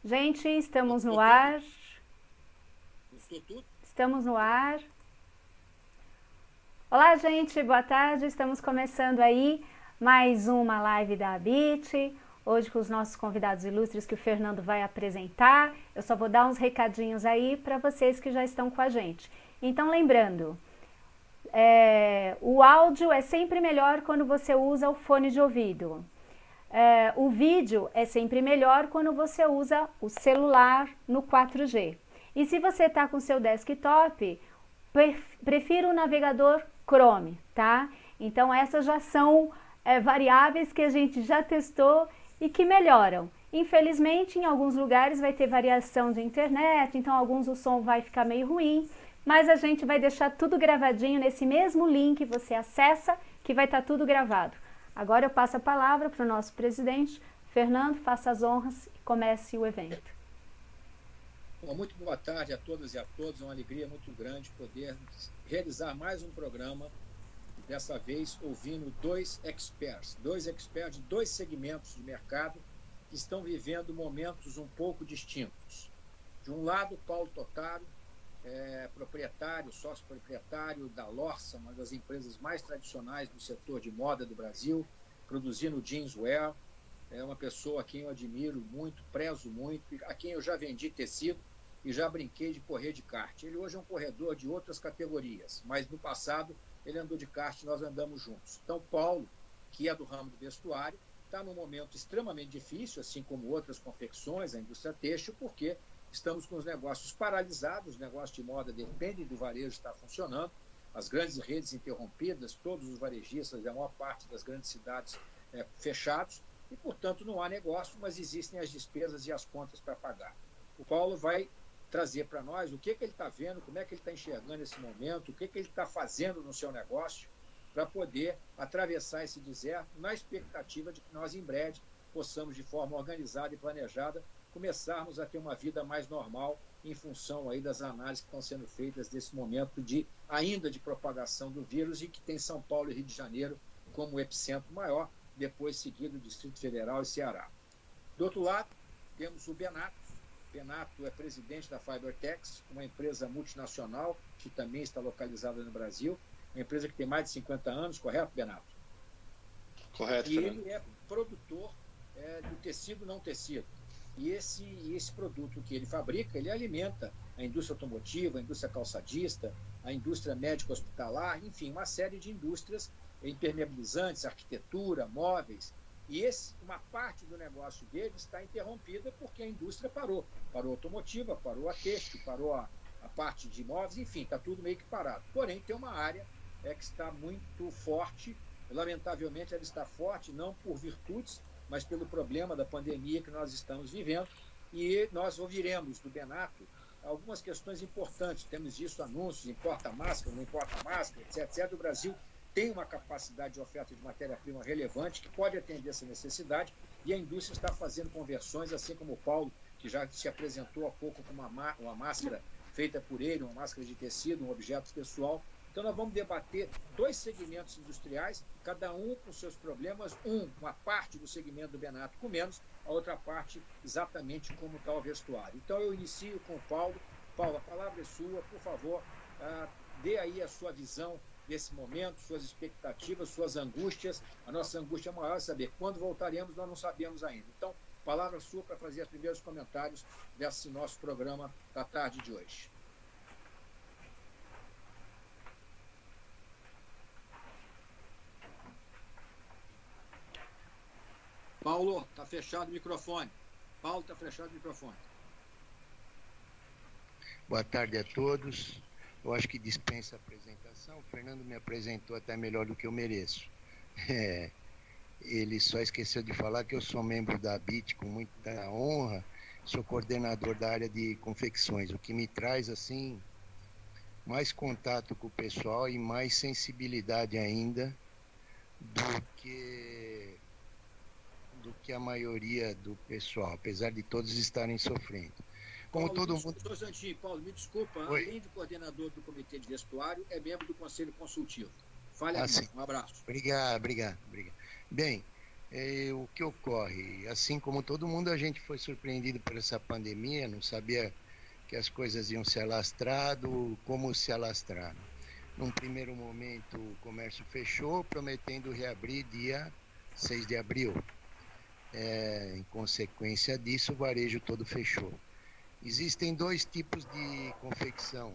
Gente, estamos no ar. Gostou tudo? Estamos no ar. Olá, gente, boa tarde. Estamos começando aí mais uma live da Habit. Hoje com os nossos convidados ilustres que o Fernando vai apresentar. Eu só vou dar uns recadinhos aí para vocês que já estão com a gente. Então, lembrando, o áudio é sempre melhor quando você usa o fone de ouvido. O vídeo é sempre melhor quando você usa o celular no 4G. E se você está com seu desktop, prefira o navegador Chrome, tá? Então essas já são variáveis que a gente já testou e que melhoram. Infelizmente, em alguns lugares vai ter variação de internet, então alguns o som vai ficar meio ruim, mas a gente vai deixar tudo gravadinho nesse mesmo link, você acessa que vai estar tudo gravado. Agora eu passo a palavra para o nosso presidente. Fernando, faça as honras e comece o evento. Bom, muito boa tarde a todas e a todos. É uma alegria muito grande poder realizar mais um programa, dessa vez ouvindo dois experts de dois segmentos de mercado que estão vivendo momentos um pouco distintos. De um lado, Paulo Totaro, proprietário, sócio proprietário da Lorsa, uma das empresas mais tradicionais do setor de moda do Brasil, produzindo jeanswear. É uma pessoa a quem eu admiro muito, prezo muito, a quem eu já vendi tecido e já brinquei de correr de kart. Ele hoje é um corredor de outras categorias, mas no passado ele andou de kart e nós andamos juntos. Então, Paulo, que é do ramo do vestuário, está num momento extremamente difícil, assim como outras confecções, a indústria têxtil, porque estamos com os negócios paralisados, os negócios de moda dependem do varejo estar funcionando, as grandes redes interrompidas, todos os varejistas, a maior parte das grandes cidades fechados, e, portanto, não há negócio, mas existem as despesas e as contas para pagar. O Paulo vai trazer para nós o que ele está vendo, como é que ele está enxergando esse momento, o que ele está fazendo no seu negócio para poder atravessar esse deserto, na expectativa de que nós, em breve, possamos, de forma organizada e planejada, começarmos a ter uma vida mais normal em função aí das análises que estão sendo feitas nesse momento ainda de propagação do vírus e que tem São Paulo e Rio de Janeiro como epicentro maior, depois seguido Distrito Federal e Ceará. Do outro lado, temos o Benato. Benato é presidente da Fibertex, uma empresa multinacional que também está localizada no Brasil, uma empresa que tem mais de 50 anos, correto, Benato? Correto, e Fernando. ele é produtor do tecido não tecido. E esse produto que ele fabrica, ele alimenta a indústria automotiva, a indústria calçadista, a indústria médico-hospitalar, enfim, uma série de indústrias impermeabilizantes, arquitetura, móveis. E uma parte do negócio dele está interrompida porque a indústria parou. Parou a automotiva, parou a têxtil, parou a parte de móveis, enfim, está tudo meio que parado. Porém, tem uma área que está muito forte. Lamentavelmente, ela está forte não por virtudes, mas pelo problema da pandemia que nós estamos vivendo. E nós ouviremos do Benato algumas questões importantes. Temos visto anúncios, importa máscara, não importa máscara, etc. O Brasil tem uma capacidade de oferta de matéria-prima relevante que pode atender essa necessidade e a indústria está fazendo conversões, assim como o Paulo, que já se apresentou há pouco com uma máscara feita por ele, uma máscara de tecido, um objeto pessoal. Então, nós vamos debater dois segmentos industriais, cada um com seus problemas, uma parte do segmento do Benato com menos, a outra parte exatamente como está o vestuário. Então, eu inicio com o Paulo. Paulo, a palavra é sua, por favor, dê aí a sua visão desse momento, suas expectativas, suas angústias. A nossa angústia maior é saber quando voltaremos, nós não sabemos ainda. Então, palavra sua para fazer os primeiros comentários desse nosso programa da tarde de hoje. Paulo, está fechado o microfone. Paulo, está fechado o microfone. Boa tarde a todos. Eu acho que dispensa a apresentação. O Fernando me apresentou até melhor do que eu mereço. Ele só esqueceu de falar que eu sou membro da Habit com muita honra. Sou coordenador da área de confecções, o que me traz, assim, mais contato com o pessoal e mais sensibilidade ainda do que a maioria do pessoal, apesar de todos estarem sofrendo. Como Paulo, todo mundo... Paulo, me desculpa, Oi. Além de coordenador do Comitê de Vestuário, é membro do Conselho Consultivo. Fale sim. Um abraço. Obrigado. Bem, O que ocorre? Assim como todo mundo, a gente foi surpreendido por essa pandemia, não sabia que as coisas iam se alastrado, como se alastraram. Num primeiro momento, o comércio fechou, prometendo reabrir dia 6 de abril. Em consequência disso, o varejo todo fechou. Existem dois tipos de confecção,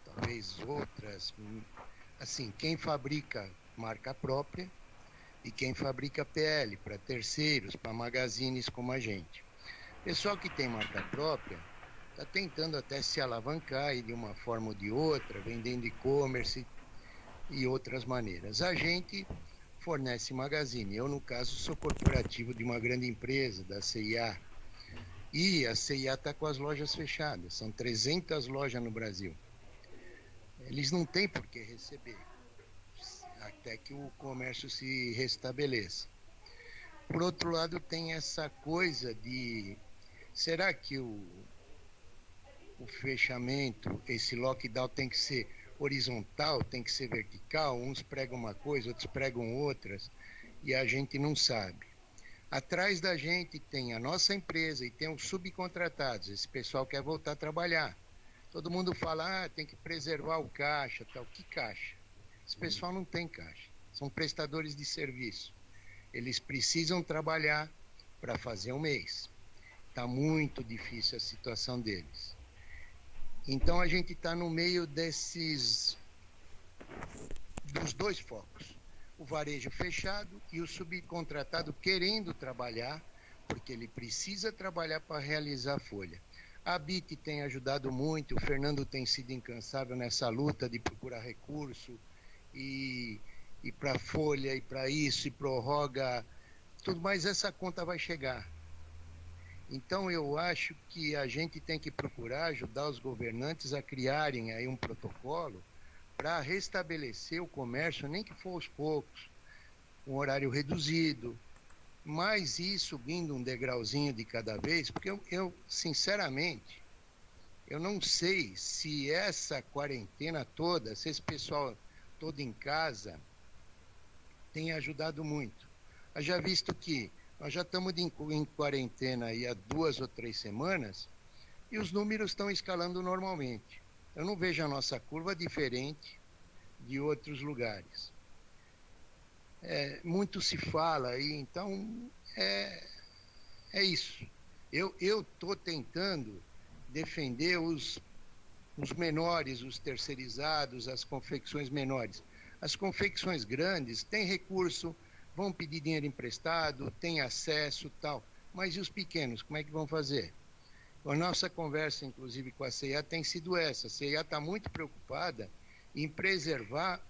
talvez outras. Assim, quem fabrica marca própria e quem fabrica PL para terceiros, para magazines como a gente. Pessoal que tem marca própria está tentando até se alavancar aí de uma forma ou de outra, vendendo e-commerce e outras maneiras. A gente fornece magazine. Eu, no caso, sou corporativo de uma grande empresa, da CIA. E a CIA está com as lojas fechadas. São 300 lojas no Brasil. Eles não têm por que receber, até que o comércio se restabeleça. Por outro lado, tem essa coisa de... Será que o fechamento, esse lockdown tem que ser horizontal, tem que ser vertical? Uns pregam uma coisa, outros pregam outras, e a gente não sabe. Atrás da gente tem a nossa empresa e tem os subcontratados. Esse pessoal quer voltar a trabalhar. Todo mundo fala, tem que preservar o caixa, tal. Que caixa? Esse pessoal não tem caixa. São prestadores de serviço. Eles precisam trabalhar para fazer um mês. Está muito difícil a situação deles. Então a gente está no meio dos dois focos. O varejo fechado e o subcontratado querendo trabalhar, porque ele precisa trabalhar para realizar a folha. A BIT tem ajudado muito, o Fernando tem sido incansável nessa luta de procurar recurso e para folha e para isso e prorroga tudo, mas essa conta vai chegar. Então eu acho que a gente tem que procurar ajudar os governantes a criarem aí um protocolo para restabelecer o comércio, nem que for aos poucos, um horário reduzido, mas ir subindo um degrauzinho de cada vez, porque eu sinceramente, eu não sei se essa quarentena toda, se esse pessoal todo em casa tem ajudado muito. Haja visto que nós já estamos em quarentena aí há 2 ou 3 semanas e os números estão escalando normalmente. Eu não vejo a nossa curva diferente de outros lugares. Muito se fala aí, então é isso. Eu estou tentando defender os menores, os terceirizados, as confecções menores. As confecções grandes têm recurso, vão pedir dinheiro emprestado, têm acesso tal, mas e os pequenos, como é que vão fazer? A nossa conversa, inclusive, com a CIA tem sido essa. A CIA está muito preocupada em preservar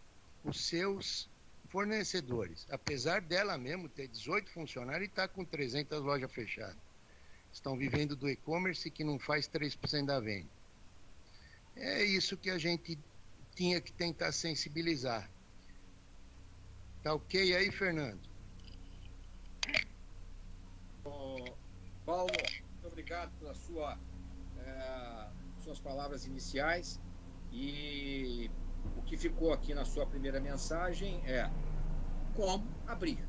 os seus fornecedores, apesar dela mesmo ter 18 funcionários e estar com 300 lojas fechadas. Estão vivendo do e-commerce que não faz 3% da venda. É isso que a gente tinha que tentar sensibilizar. Tá ok aí, Fernando? Paulo, muito obrigado pelas suas palavras iniciais. E o que ficou aqui na sua primeira mensagem é como abrir,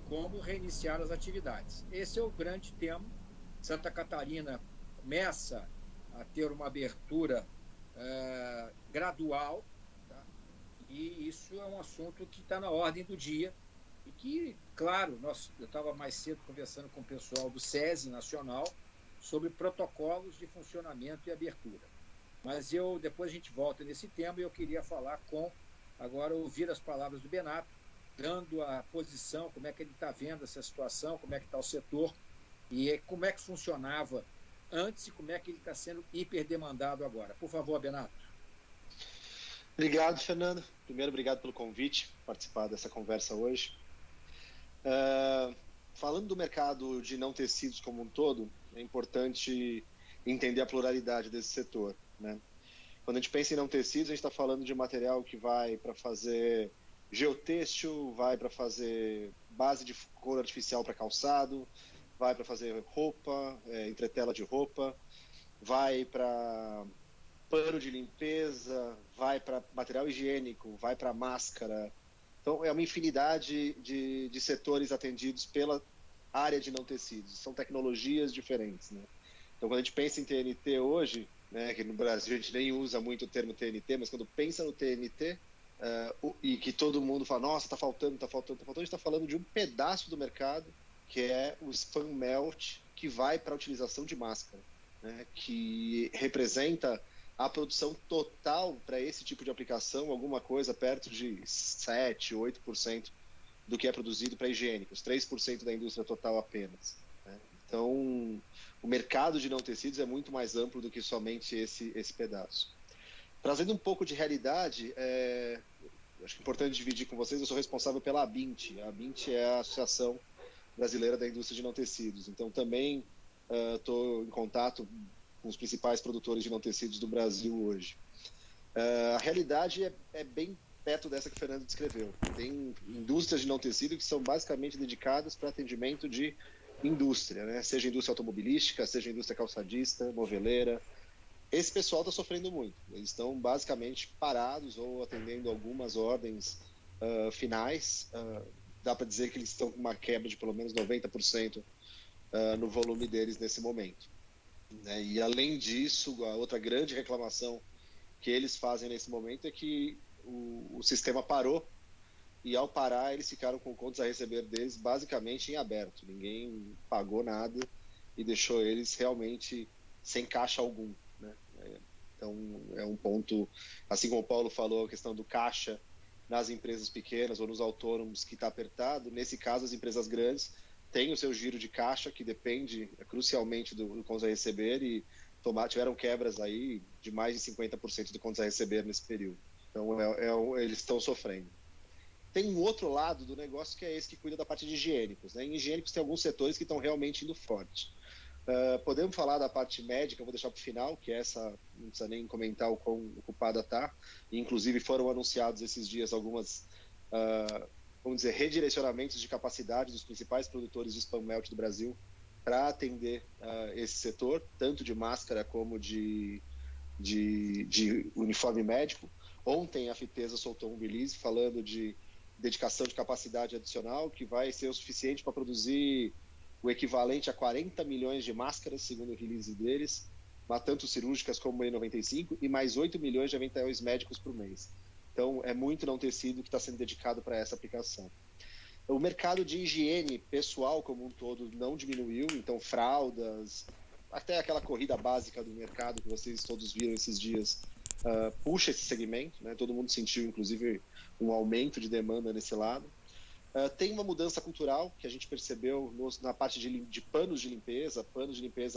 como reiniciar as atividades. Esse é o grande tema. Santa Catarina começa a ter uma abertura gradual, tá? E isso é um assunto que está na ordem do dia e que, claro, eu estava mais cedo conversando com o pessoal do SESI Nacional sobre protocolos de funcionamento e abertura. Mas depois a gente volta nesse tema e eu queria falar agora ouvir as palavras do Benato, dando a posição, como é que ele está vendo essa situação, como é que está o setor e como é que funcionava antes e como é que ele está sendo hiperdemandado agora. Por favor, Benato. Obrigado, Fernando. Primeiro, obrigado pelo convite, participar dessa conversa hoje. Falando do mercado de não tecidos como um todo, é importante entender a pluralidade desse setor, né? Quando a gente pensa em não tecidos, a gente está falando de material que vai para fazer geotêxtil, vai para fazer base de couro artificial para calçado, vai para fazer roupa, entretela de roupa, vai para pano de limpeza, vai para material higiênico, vai para máscara, Então, é uma infinidade de setores atendidos pela área de não tecidos. São tecnologias diferentes, né? Então, quando a gente pensa em TNT hoje, né, que no Brasil a gente nem usa muito o termo TNT, mas quando pensa no TNT, e que todo mundo fala, nossa, está faltando, a gente está falando de um pedaço do mercado, que é o spun melt, que vai para a utilização de máscara, né, que representa a produção total para esse tipo de aplicação, alguma coisa perto de 7, 8% do que é produzido para higiênicos, 3% da indústria total apenas, né? Então, o mercado de não tecidos é muito mais amplo do que somente esse pedaço. Trazendo um pouco de realidade, acho que é importante dividir com vocês, eu sou responsável pela ABINT. A ABINT é a Associação Brasileira da Indústria de Não Tecidos. Então, também estou em contato com os principais produtores de não tecidos do Brasil hoje. A realidade é bem perto dessa que o Fernando descreveu. Tem indústrias de não tecido que são basicamente dedicadas para atendimento de indústria, né? Seja indústria automobilística, seja indústria calçadista, moveleira. Esse pessoal está sofrendo muito. Eles estão basicamente parados ou atendendo algumas ordens finais. Dá para dizer que eles estão com uma quebra de pelo menos 90% no volume deles nesse momento, né? E além disso, a outra grande reclamação que eles fazem nesse momento é que o sistema parou, e ao parar eles ficaram com contas a receber deles basicamente em aberto. Ninguém pagou nada e deixou eles realmente sem caixa algum, né? Então é um ponto, assim como o Paulo falou, a questão do caixa nas empresas pequenas ou nos autônomos que está apertado. Nesse caso, as empresas grandes têm o seu giro de caixa, que depende crucialmente do contas a receber, e tiveram quebras aí de mais de 50% do contas a receber nesse período. Então, eles estão sofrendo. Tem um outro lado do negócio, que é esse que cuida da parte de higiênicos, né? Em higiênicos tem alguns setores que estão realmente indo forte. Podemos falar da parte médica, eu vou deixar para o final, que essa não precisa nem comentar o quão ocupada está. Inclusive foram anunciados esses dias algumas, vamos dizer, redirecionamentos de capacidade dos principais produtores de spun melt do Brasil para atender esse setor, tanto de máscara como de uniforme médico. Ontem a Fitesa soltou um release falando de dedicação de capacidade adicional, que vai ser o suficiente para produzir o equivalente a 40 milhões de máscaras, segundo o release deles, tanto cirúrgicas como N95, e mais 8 milhões de aventais médicos por mês. Então, é muito não tecido que está sendo dedicado para essa aplicação. O mercado de higiene pessoal como um todo não diminuiu, então fraldas, até aquela corrida básica do mercado que vocês todos viram esses dias, puxa esse segmento, né? Todo mundo sentiu, inclusive, um aumento de demanda nesse lado. Tem uma mudança cultural que a gente percebeu na parte de panos de limpeza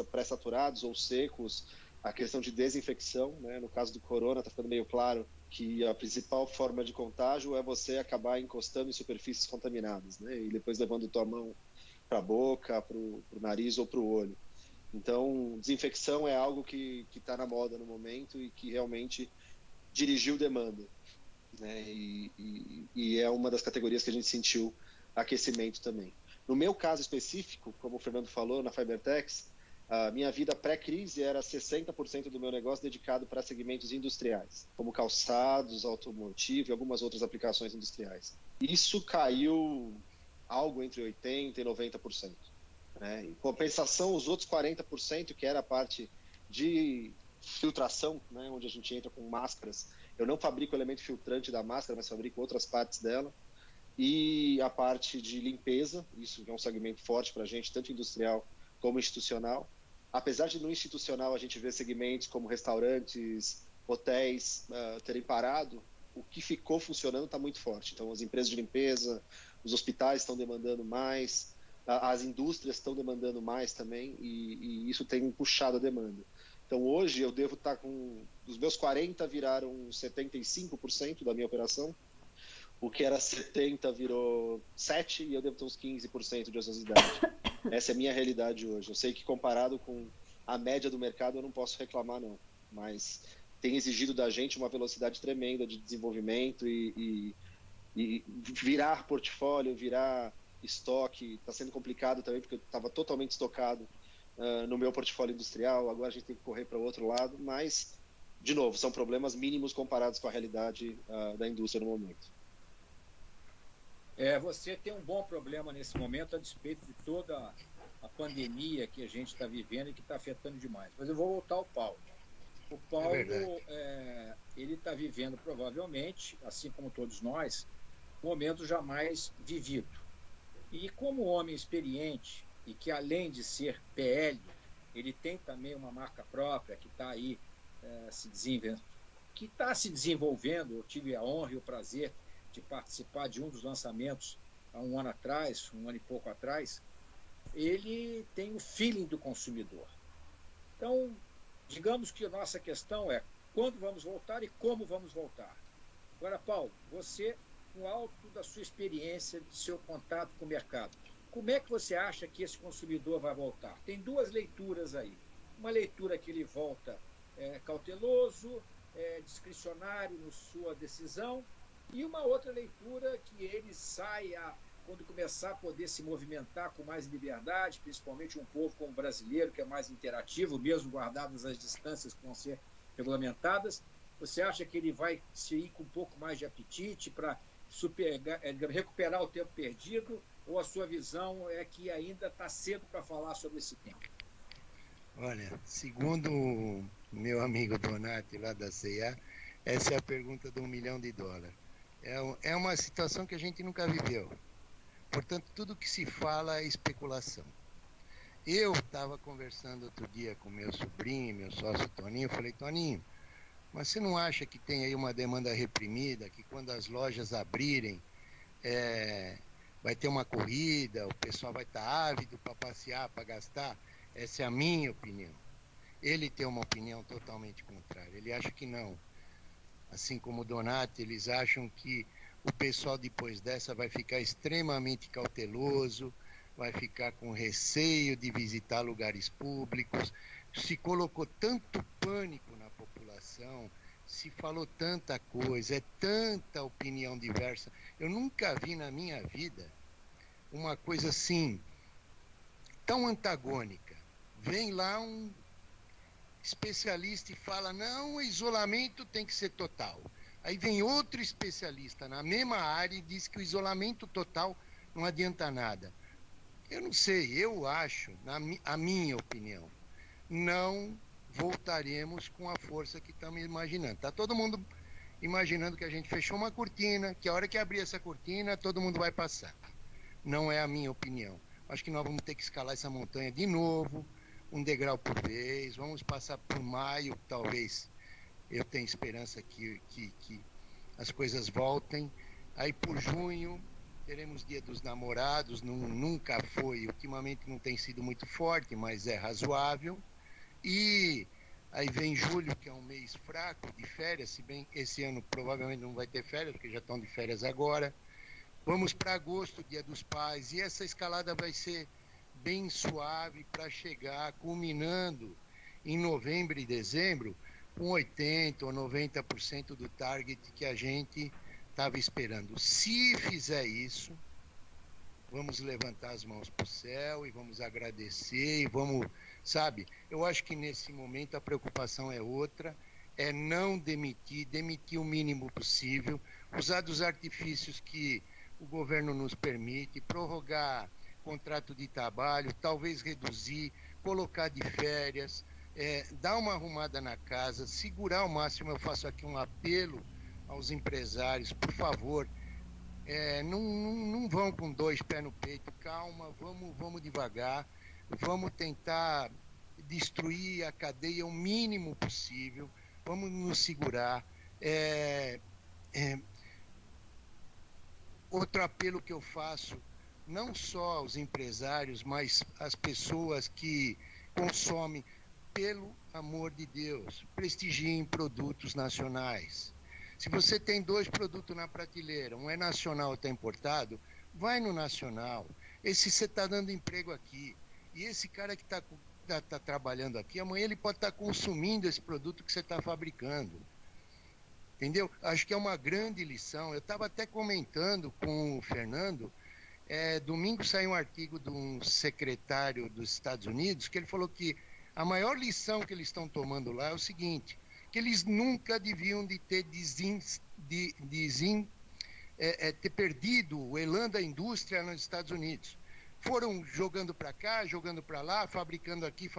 pré-saturados ou secos, a questão de desinfecção, né? No caso do corona, está ficando meio claro que a principal forma de contágio é você acabar encostando em superfícies contaminadas, né? E depois levando tua mão para a boca, para o nariz ou para o olho. Então, desinfecção é algo que está na moda no momento e que realmente dirigiu demanda, né? E é uma das categorias que a gente sentiu aquecimento também. No meu caso específico, como o Fernando falou, na Fibertex, a minha vida pré-crise era 60% do meu negócio dedicado para segmentos industriais, como calçados, automotivo e algumas outras aplicações industriais. Isso caiu algo entre 80% e 90%. Né? Em compensação, os outros 40%, que era a parte de filtração, né, onde a gente entra com máscaras. Eu não fabrico o elemento filtrante da máscara, mas fabrico outras partes dela. E a parte de limpeza, isso é um segmento forte para a gente, tanto industrial como institucional. Apesar de no institucional a gente ver segmentos como restaurantes, hotéis terem parado, o que ficou funcionando está muito forte. Então, as empresas de limpeza, os hospitais estão demandando mais, as indústrias estão demandando mais também, e isso tem puxado a demanda. Então, hoje eu devo estar com... Os meus 40% viraram 75% da minha operação. O que era 70% virou 7% e eu devo ter uns 15% de ociosidade. Essa é a minha realidade hoje. Eu sei que comparado com a média do mercado eu não posso reclamar, não. Mas tem exigido da gente uma velocidade tremenda de desenvolvimento e virar portfólio, virar estoque. Está sendo complicado também porque eu estava totalmente estocado no meu portfólio industrial. Agora a gente tem que correr para o outro lado. Mas, de novo, são problemas mínimos comparados com a realidade da indústria no momento. Você tem um bom problema nesse momento, a despeito de toda a pandemia que a gente está vivendo e que está afetando demais. Mas eu vou voltar ao Paulo. O Paulo, ele está vivendo provavelmente, assim como todos nós, um momento jamais vivido. E como homem experiente, e que além de ser PL, ele tem também uma marca própria que está aí se desenvolvendo. Eu tive a honra e o prazer de participar de um dos lançamentos há um ano e pouco atrás. Ele tem o feeling do consumidor. Então, digamos que a nossa questão é quando vamos voltar e como vamos voltar. Agora, Paulo, você, no alto da sua experiência, do seu contato com o mercado, como é que você acha que esse consumidor vai voltar? Tem duas leituras aí. Uma leitura que ele volta cauteloso, discricionário na sua decisão, e uma outra leitura que ele saia, quando começar a poder se movimentar com mais liberdade, principalmente um povo como o brasileiro, que é mais interativo, mesmo guardadas as distâncias que vão ser regulamentadas. Você acha que ele vai se ir com um pouco mais de apetite para recuperar o tempo perdido, ou a sua visão é que ainda está cedo para falar sobre esse tema? Olha, segundo o meu amigo Donati lá da CIA, essa é a pergunta de $1 milhão. É uma situação que a gente nunca viveu. Portanto, tudo que se fala é especulação. Eu estava conversando outro dia com meu sobrinho, meu sócio Toninho, eu falei, Toninho, mas você não acha que tem aí uma demanda reprimida, que quando as lojas abrirem, vai ter uma corrida, o pessoal vai estar ávido para passear, para gastar? Essa é a minha opinião. Ele tem uma opinião totalmente contrária. Ele acha que não. Assim como o Donati, eles acham que o pessoal depois dessa vai ficar extremamente cauteloso, vai ficar com receio de visitar lugares públicos. Se colocou tanto pânico na população, se falou tanta coisa, é tanta opinião diversa. Eu nunca vi na minha vida uma coisa assim, tão antagônica. Vem lá um especialista e fala, não, o isolamento tem que ser total. Aí vem outro especialista na mesma área e diz que o isolamento total não adianta nada. Eu não sei, eu acho, a minha opinião, não voltaremos com a força que estamos imaginando. Está todo mundo imaginando que a gente fechou uma cortina, que a hora que abrir essa cortina, todo mundo vai passar. Não é a minha opinião. Acho que nós vamos ter que escalar essa montanha de novo, um degrau por vez, vamos passar por maio, talvez eu tenho esperança que as coisas voltem. Aí por junho teremos Dia dos Namorados, nunca foi, ultimamente não tem sido muito forte, mas é razoável. E aí vem julho, que é um mês fraco de férias, se bem esse ano provavelmente não vai ter férias, porque já estão de férias agora. Vamos para agosto, Dia dos Pais, e essa escalada vai ser bem suave para chegar, culminando em novembro e dezembro, com 80% ou 90% do target que a gente estava esperando. Se fizer isso, vamos levantar as mãos para o céu e vamos agradecer e vamos, sabe? Eu acho que nesse momento a preocupação é outra, é não demitir o mínimo possível, usar dos artifícios que o governo nos permite, prorrogar contrato de trabalho, talvez reduzir, colocar de férias, dar uma arrumada na casa, segurar ao máximo. Eu faço aqui um apelo aos empresários, por favor, não vão com 2 pés no peito, calma, vamos devagar, vamos tentar destruir a cadeia o mínimo possível, vamos nos segurar. Outro apelo que eu faço, não só aos empresários, mas às pessoas que consomem, pelo amor de Deus, prestigiem produtos nacionais. Se você tem 2 produtos na prateleira, um é nacional e outro é importado, vai no nacional. Você está dando emprego aqui. E esse cara que está trabalhando aqui, amanhã ele pode estar consumindo esse produto que você está fabricando. Entendeu? Acho que é uma grande lição. Eu estava até comentando com o Fernando, domingo saiu um artigo de um secretário dos Estados Unidos, que ele falou que a maior lição que eles estão tomando lá é o seguinte, que eles nunca deviam de ter ter perdido o elan da indústria nos Estados Unidos. Foram jogando para cá, jogando para lá, fabricando aqui.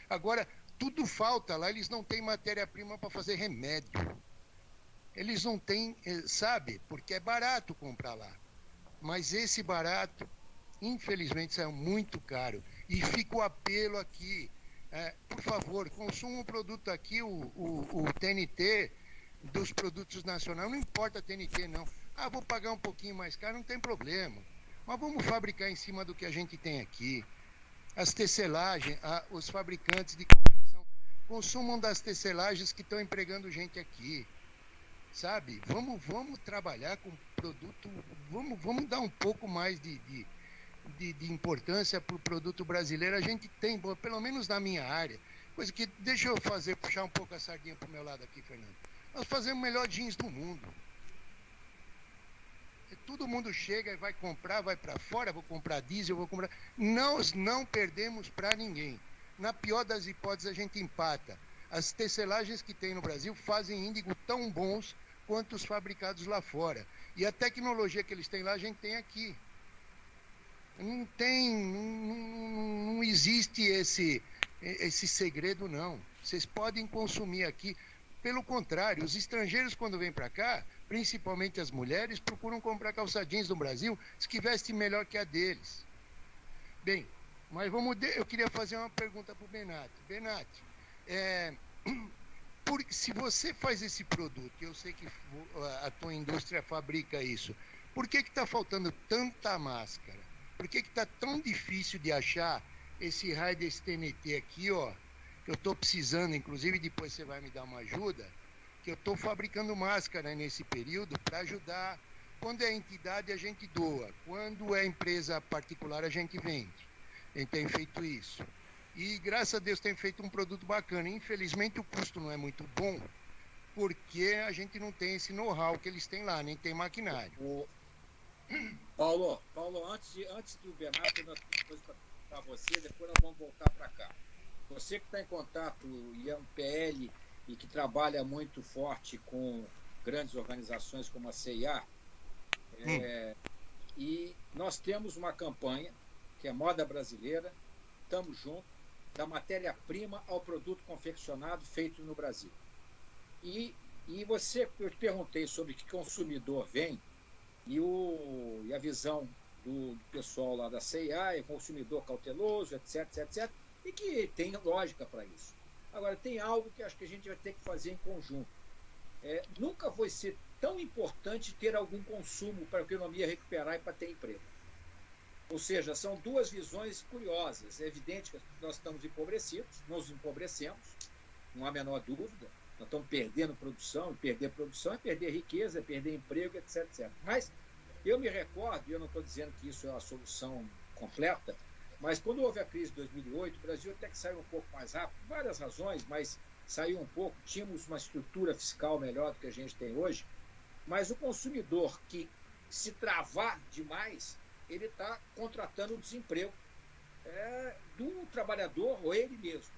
Agora, tudo falta lá, eles não têm matéria-prima para fazer remédio. Eles não têm, sabe, porque é barato comprar lá. Mas esse barato, infelizmente, saiu muito caro. E fica o apelo aqui, por favor, consuma um produto aqui, o TNT, dos produtos nacionais. Não importa a TNT, não. Vou pagar um pouquinho mais caro, não tem problema. Mas vamos fabricar em cima do que a gente tem aqui. As tecelagens, os fabricantes de confecção, consumam das tecelagens que estão empregando gente aqui. Sabe? Vamos trabalhar com produto, vamos dar um pouco mais de importância para o produto brasileiro. A gente tem, pelo menos na minha área, coisa que, deixa eu puxar um pouco a sardinha para o meu lado aqui, Fernando. Nós fazemos o melhor jeans do mundo. Todo mundo chega e vai comprar, vai para fora, vou comprar diesel, vou comprar... Nós não perdemos para ninguém. Na pior das hipóteses, a gente empata. As tecelagens que tem no Brasil fazem índigo tão bons quanto os fabricados lá fora. E a tecnologia que eles têm lá, a gente tem aqui. Não existe esse segredo, não. Vocês podem consumir aqui. Pelo contrário, os estrangeiros, quando vêm para cá, principalmente as mulheres, procuram comprar calça jeans no Brasil, que veste melhor que a deles. Bem, mas eu queria fazer uma pergunta para o Benatti. Benatti, se você faz esse produto, eu sei que a tua indústria fabrica isso, por que está faltando tanta máscara? Por que está tão difícil de achar esse raio desse TNT aqui, ó? Que eu estou precisando, inclusive depois você vai me dar uma ajuda, que eu estou fabricando máscara nesse período para ajudar. Quando é entidade, a gente doa. Quando é empresa particular, a gente vende. A gente tem feito isso. E, graças a Deus, tem feito um produto bacana. Infelizmente, o custo não é muito bom, porque a gente não tem esse know-how que eles têm lá, nem tem maquinário. Paulo, antes do Benato, nós temos coisa para você, depois nós vamos voltar para cá. Você que está em contato e é um PL e que trabalha muito forte com grandes organizações como a CIA, e nós temos uma campanha que é Moda Brasileira, estamos juntos, da matéria-prima ao produto confeccionado feito no Brasil. E eu te perguntei sobre que consumidor vem, e a visão do pessoal lá da CIA é consumidor cauteloso, etc, e que tem lógica para isso. Agora, tem algo que acho que a gente vai ter que fazer em conjunto. Nunca vai ser tão importante ter algum consumo para a economia recuperar e para ter emprego. Ou seja, são duas visões curiosas. É evidente que nós estamos empobrecidos, nos empobrecemos, não há a menor dúvida. Nós estamos perdendo produção, e perder produção é perder riqueza, é perder emprego, etc. Mas eu me recordo, e eu não estou dizendo que isso é uma solução completa, mas quando houve a crise de 2008, o Brasil até que saiu um pouco mais rápido, por várias razões, mas saiu um pouco, tínhamos uma estrutura fiscal melhor do que a gente tem hoje, mas o consumidor que se travar demais, ele está contratando o desemprego do trabalhador ou ele mesmo.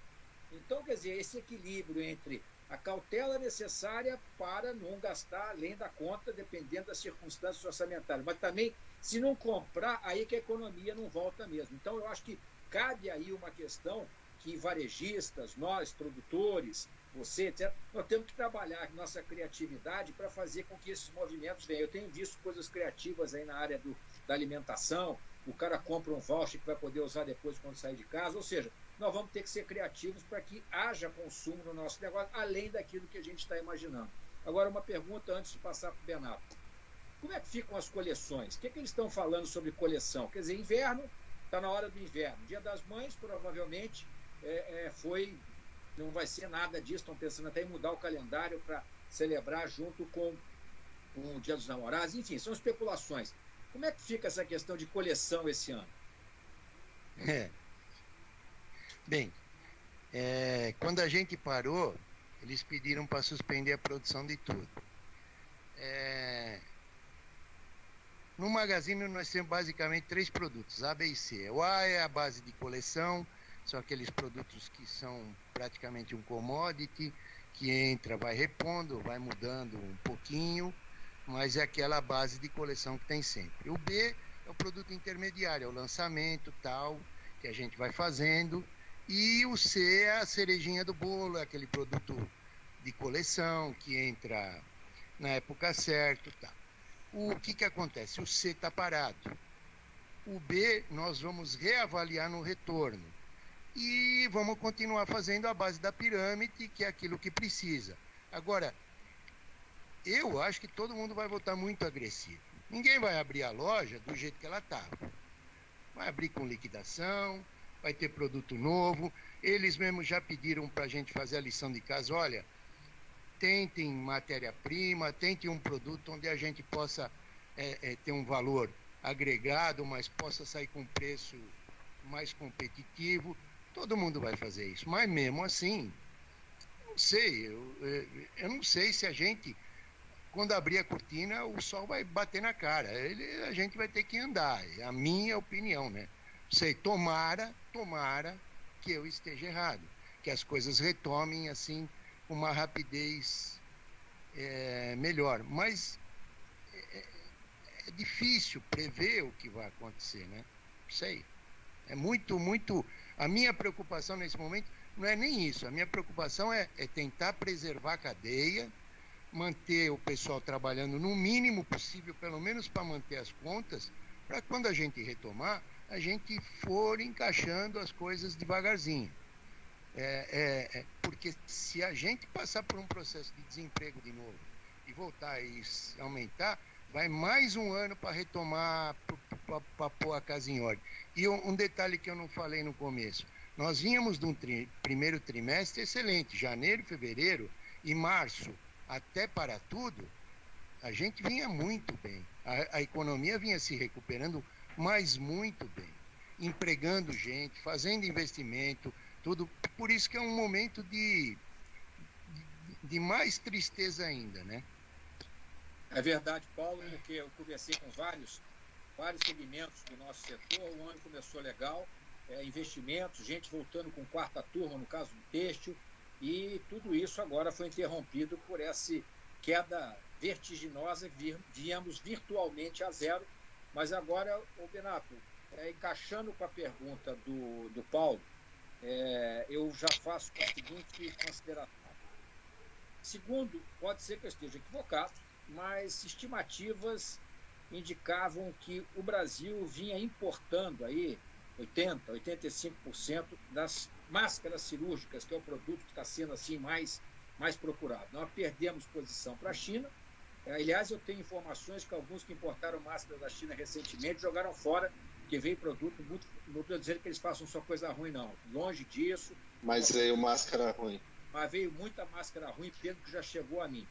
Então, quer dizer, esse equilíbrio entre a cautela necessária para não gastar além da conta, dependendo das circunstâncias orçamentárias. Mas também, se não comprar, aí que a economia não volta mesmo. Então, eu acho que cabe aí uma questão que varejistas, nós, produtores, você, etc., nós temos que trabalhar nossa criatividade para fazer com que esses movimentos venham. Eu tenho visto coisas criativas aí na área da alimentação, o cara compra um voucher que vai poder usar depois quando sair de casa, ou seja, nós vamos ter que ser criativos para que haja consumo no nosso negócio, além daquilo que a gente está imaginando. Agora, uma pergunta antes de passar para o Benato. Como é que ficam as coleções? O que eles estão falando sobre coleção? Quer dizer, inverno, está na hora do inverno. Dia das Mães, provavelmente, não vai ser nada disso. Estão pensando até em mudar o calendário para celebrar junto com o Dia dos Namorados. Enfim, são especulações. Como é que fica essa questão de coleção esse ano? Bem, quando a gente parou, eles pediram para suspender a produção de tudo. No Magazine nós temos basicamente 3 produtos, A, B e C. O A é a base de coleção, são aqueles produtos que são praticamente um commodity, que entra, vai repondo, vai mudando um pouquinho. mas é aquela base de coleção que tem sempre. O B é o produto intermediário, é o lançamento tal, que a gente vai fazendo, e o C é a cerejinha do bolo, é aquele produto de coleção que entra na época certa, tá. O que acontece? O C está parado. O B nós vamos reavaliar no retorno. E vamos continuar fazendo a base da pirâmide, que é aquilo que precisa. Agora, eu acho que todo mundo vai voltar muito agressivo. Ninguém vai abrir a loja do jeito que ela estava. Vai abrir com liquidação, vai ter produto novo. Eles mesmos já pediram para a gente fazer a lição de casa. Olha, tentem matéria-prima, tentem um produto onde a gente possa ter um valor agregado, mas possa sair com preço mais competitivo. Todo mundo vai fazer isso, mas mesmo assim, não sei, eu não sei se a gente, quando abrir a cortina, o sol vai bater na cara, a gente vai ter que andar, é a minha opinião, né? Sei, tomara que eu esteja errado, que as coisas retomem assim, com uma rapidez melhor, mas é difícil prever o que vai acontecer, né? Não sei. É muito. A minha preocupação nesse momento não é nem isso. A minha preocupação é tentar preservar a cadeia, manter o pessoal trabalhando no mínimo possível, pelo menos para manter as contas, para quando a gente retomar, a gente for encaixando as coisas devagarzinho. Porque se a gente passar por um processo de desemprego de novo e voltar a aumentar, vai mais um ano para retomar, para pôr a casa em ordem. E um detalhe que eu não falei no começo, nós vínhamos de um primeiro trimestre excelente, janeiro, fevereiro e março, até para tudo, a gente vinha muito bem. A economia vinha se recuperando, mas muito bem. Empregando gente, fazendo investimento, tudo. Por isso que é um momento de mais tristeza ainda, né? É verdade, Paulo, porque eu conversei com vários segmentos do nosso setor, o ano começou legal, investimentos, gente voltando com quarta turma, no caso do têxtil, e tudo isso agora foi interrompido por essa queda vertiginosa, viemos virtualmente a zero, mas agora, Benato, encaixando com a pergunta do Paulo, eu já faço a seguinte consideração. Segundo, pode ser que eu esteja equivocado, mas estimativas indicavam que o Brasil vinha importando aí 85% das máscaras cirúrgicas, que é o produto que está sendo assim mais procurado. Nós perdemos posição para a China. Aliás, eu tenho informações que alguns que importaram máscaras da China recentemente jogaram fora, que veio produto muito... Não estou dizendo que eles façam só coisa ruim, não. Longe disso. Mas veio máscara ruim. Mas veio muita máscara ruim, Pedro, que já chegou a mim.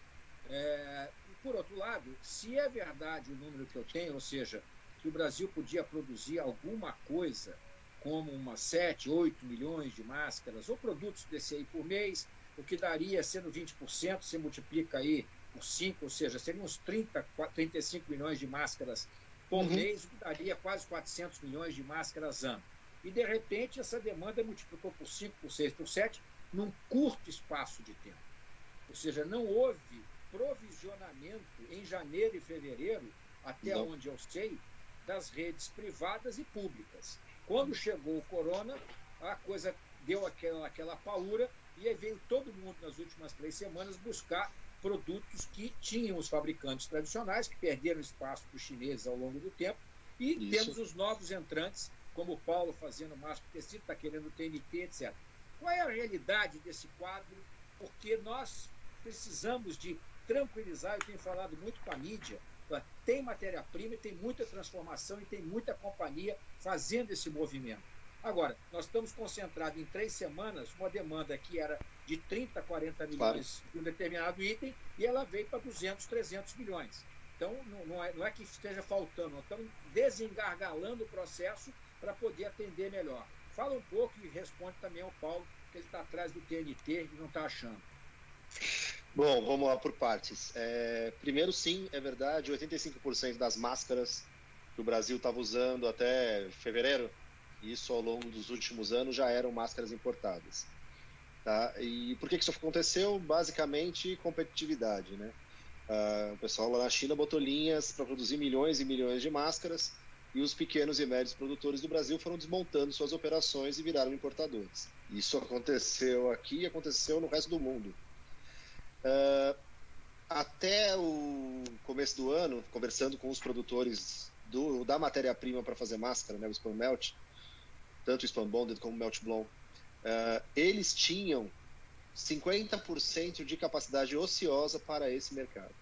Por outro lado, se é verdade o número que eu tenho, ou seja, que o Brasil podia produzir alguma coisa como umas 7, 8 milhões de máscaras ou produtos desse aí por mês, o que daria, sendo 20%, você multiplica aí por 5, ou seja, seriam uns 30, 35 milhões de máscaras por mês, o que daria quase 400 milhões de máscaras ano. E, de repente, essa demanda multiplicou por 5, por 6, por 7, num curto espaço de tempo. Ou seja, não houve provisionamento em janeiro e fevereiro, até onde eu sei, das redes privadas e públicas. Quando chegou o corona, a coisa deu aquela paura e aí veio todo mundo nas últimas 3 semanas buscar produtos que tinham os fabricantes tradicionais, que perderam espaço para os chineses ao longo do tempo, e temos os novos entrantes, como o Paulo fazendo máscara de tecido, está querendo TNT, etc. Qual é a realidade desse quadro? Porque nós precisamos de tranquilizar, eu tenho falado muito com a mídia, tem matéria-prima, tem muita transformação e tem muita companhia fazendo esse movimento. Agora, nós estamos concentrados em 3 semanas, uma demanda que era de 30, 40 milhões de um determinado item, e ela veio para 200, 300 milhões. Então, não é que esteja faltando, nós estamos desengargalando o processo para poder atender melhor. Fala um pouco e responde também ao Paulo, que ele está atrás do TNT e não está achando. Bom, vamos lá por partes. Primeiro, sim, é verdade, 85% das máscaras que o Brasil estava usando até fevereiro, isso ao longo dos últimos anos, já eram máscaras importadas. Tá? E por que isso aconteceu? Basicamente, competitividade, né? O pessoal lá na China botou linhas para produzir milhões e milhões de máscaras, e os pequenos e médios produtores do Brasil foram desmontando suas operações e viraram importadores. Isso aconteceu aqui e aconteceu no resto do mundo. Até o começo do ano, conversando com os produtores da matéria-prima para fazer máscara, né, o Spun Melt, tanto o Spun Bonded como o Melt Blown, eles tinham 50% de capacidade ociosa para esse mercado.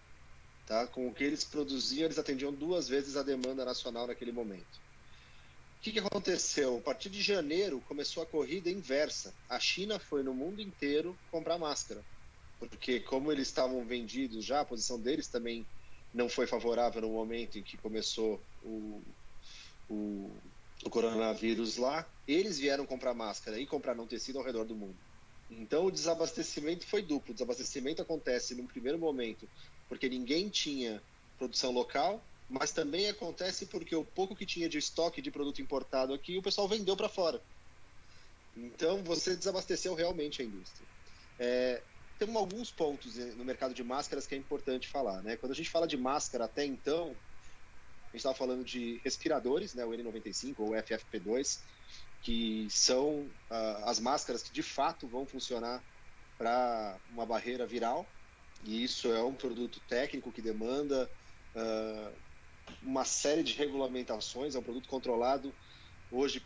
Tá? Com o que eles produziam, eles atendiam 2 vezes a demanda nacional naquele momento. O que aconteceu? A partir de janeiro começou a corrida inversa. A China foi no mundo inteiro comprar máscara, porque como eles estavam vendidos já, a posição deles também não foi favorável no momento em que começou o coronavírus lá. Eles vieram comprar máscara e comprar não tecido ao redor do mundo. Então o desabastecimento foi duplo. O desabastecimento acontece num primeiro momento porque ninguém tinha produção local, mas também acontece porque o pouco que tinha de estoque de produto importado aqui, o pessoal vendeu para fora. Então você desabasteceu realmente a indústria. Tem alguns pontos no mercado de máscaras que é importante falar, né? Quando a gente fala de máscara até então, a gente estava falando de respiradores, né? O N95 ou FFP2, que são as máscaras que de fato vão funcionar para uma barreira viral, e isso é um produto técnico que demanda uma série de regulamentações, é um produto controlado hoje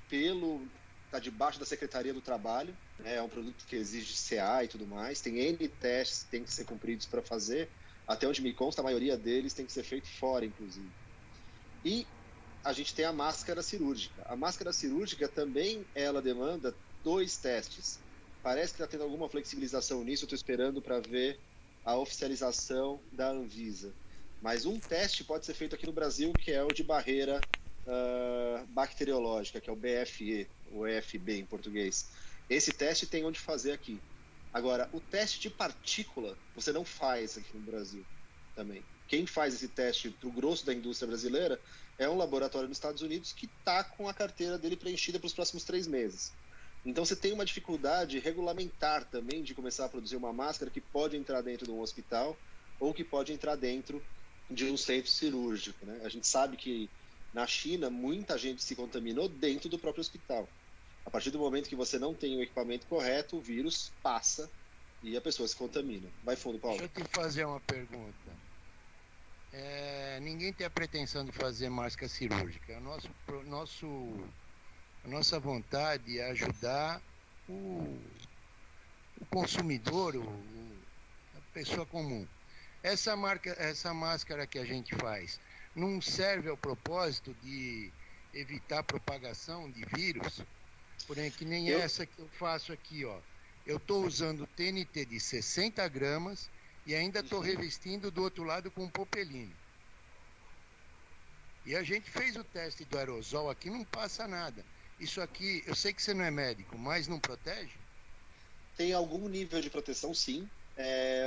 está debaixo da Secretaria do Trabalho, né? É um produto que exige CA e tudo mais, tem N testes que tem que ser cumpridos para fazer, até onde me consta a maioria deles tem que ser feito fora, inclusive. E a gente tem a máscara cirúrgica. A máscara cirúrgica também, ela demanda 2 testes. Parece que está tendo alguma flexibilização nisso, eu estou esperando para ver a oficialização da Anvisa. Mas um teste pode ser feito aqui no Brasil, que é o de barreira bacteriológica, que é o BFE, ou EFB em português. Esse teste tem onde fazer aqui. Agora, o teste de partícula, você não faz aqui no Brasil também. Quem faz esse teste para o grosso da indústria brasileira é um laboratório nos Estados Unidos que está com a carteira dele preenchida para os próximos 3 meses. Então você tem uma dificuldade regulamentar também de começar a produzir uma máscara que pode entrar dentro de um hospital ou que pode entrar dentro de um centro cirúrgico, né? A gente sabe que na China muita gente se contaminou dentro do próprio hospital. A partir do momento que você não tem o equipamento correto, o vírus passa e a pessoa se contamina. Vai fundo, Paulo. Deixa eu te fazer uma pergunta. Ninguém tem a pretensão de fazer máscara cirúrgica. A nossa vontade é ajudar o consumidor, a pessoa comum. Essa máscara que a gente faz não serve ao propósito de evitar a propagação de vírus? Porém, que nem essa que eu faço aqui, ó. Eu estou usando TNT de 60 gramas e ainda estou revestindo do outro lado com popelina. E a gente fez o teste do aerosol aqui, não passa nada. Isso aqui, eu sei que você não é médico, mas não protege? Tem algum nível de proteção, sim.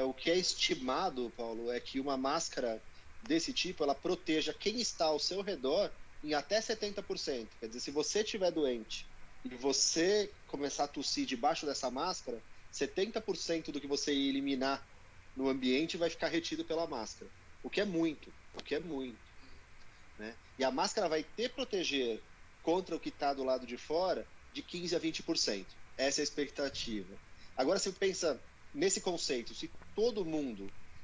O que é estimado, Paulo, é que uma máscara desse tipo, ela proteja quem está ao seu redor em até 70%. Quer dizer, se você estiver doente e você começar a tossir debaixo dessa máscara, 70% do que você eliminar no ambiente vai ficar retido pela máscara. O que é muito. Né? E a máscara vai proteger contra o que está do lado de fora de 15% a 20%. Essa é a expectativa. Agora, você pensa nesse conceito, se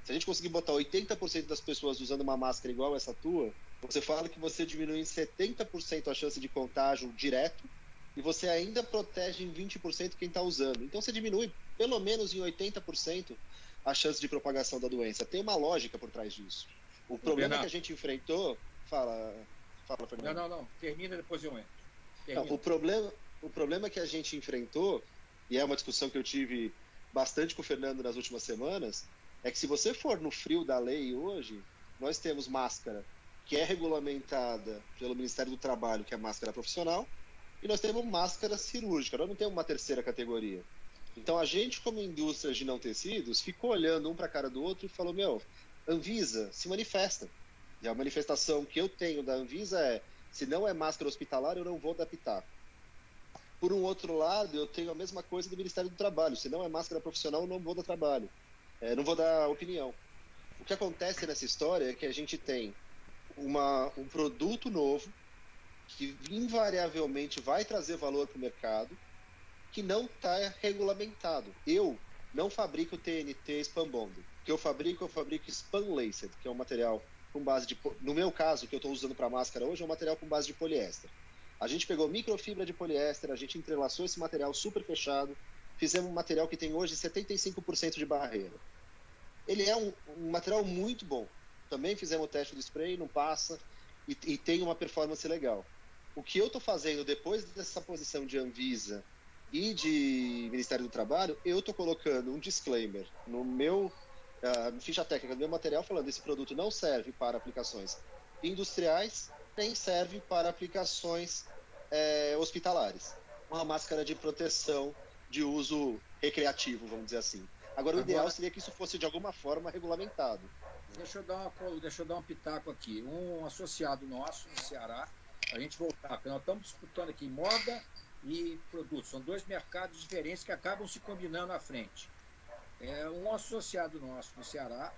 a gente conseguir botar 80% das pessoas usando uma máscara igual essa tua, você fala que você diminui em 70% a chance de contágio direto e você ainda protege em 20% quem está usando. Então você diminui pelo menos em 80% a chance de propagação da doença. Tem uma lógica por trás disso. O problema que a gente enfrentou... Fala, Fernando. Não. Termina, depois eu entro. Não, o problema que a gente enfrentou, e é uma discussão que eu tive bastante com o Fernando nas últimas semanas, é que se você for no frio da lei hoje, nós temos máscara que é regulamentada pelo Ministério do Trabalho, que é máscara profissional, e nós temos máscara cirúrgica, nós não temos uma terceira categoria. Então a gente, como indústria de não tecidos, ficou olhando um para a cara do outro e falou, Anvisa, se manifesta. E a manifestação que eu tenho da Anvisa é, se não é máscara hospitalar, eu não vou adaptar. Por um outro lado, eu tenho a mesma coisa do Ministério do Trabalho. Se não é máscara profissional, eu não vou dar trabalho. Não vou dar opinião. O que acontece nessa história é que a gente tem um produto novo que invariavelmente vai trazer valor para o mercado, que não está regulamentado. Eu não fabrico TNT Spun Bonded. O que eu fabrico Spun Laced, que é um material com base de... No meu caso, que eu estou usando para máscara hoje, é um material com base de poliéster. A gente pegou microfibra de poliéster, a gente entrelaçou esse material super fechado, fizemos um material que tem hoje 75% de barreira. Ele é um material muito bom. Também fizemos o teste do spray, não passa, e tem uma performance legal. O que eu estou fazendo depois dessa posição de Anvisa e de Ministério do Trabalho, eu estou colocando um disclaimer no meu ficha técnica do meu material falando que esse produto não serve para aplicações industriais, nem serve para aplicações hospitalares. Uma máscara de proteção de uso recreativo, vamos dizer assim. Agora, o ideal seria que isso fosse de alguma forma regulamentado. Deixa eu dar um pitaco aqui. Um associado nosso no Ceará, a gente voltar, porque nós estamos disputando aqui moda e produtos. São dois mercados diferentes que acabam se combinando à frente. Um associado nosso no Ceará,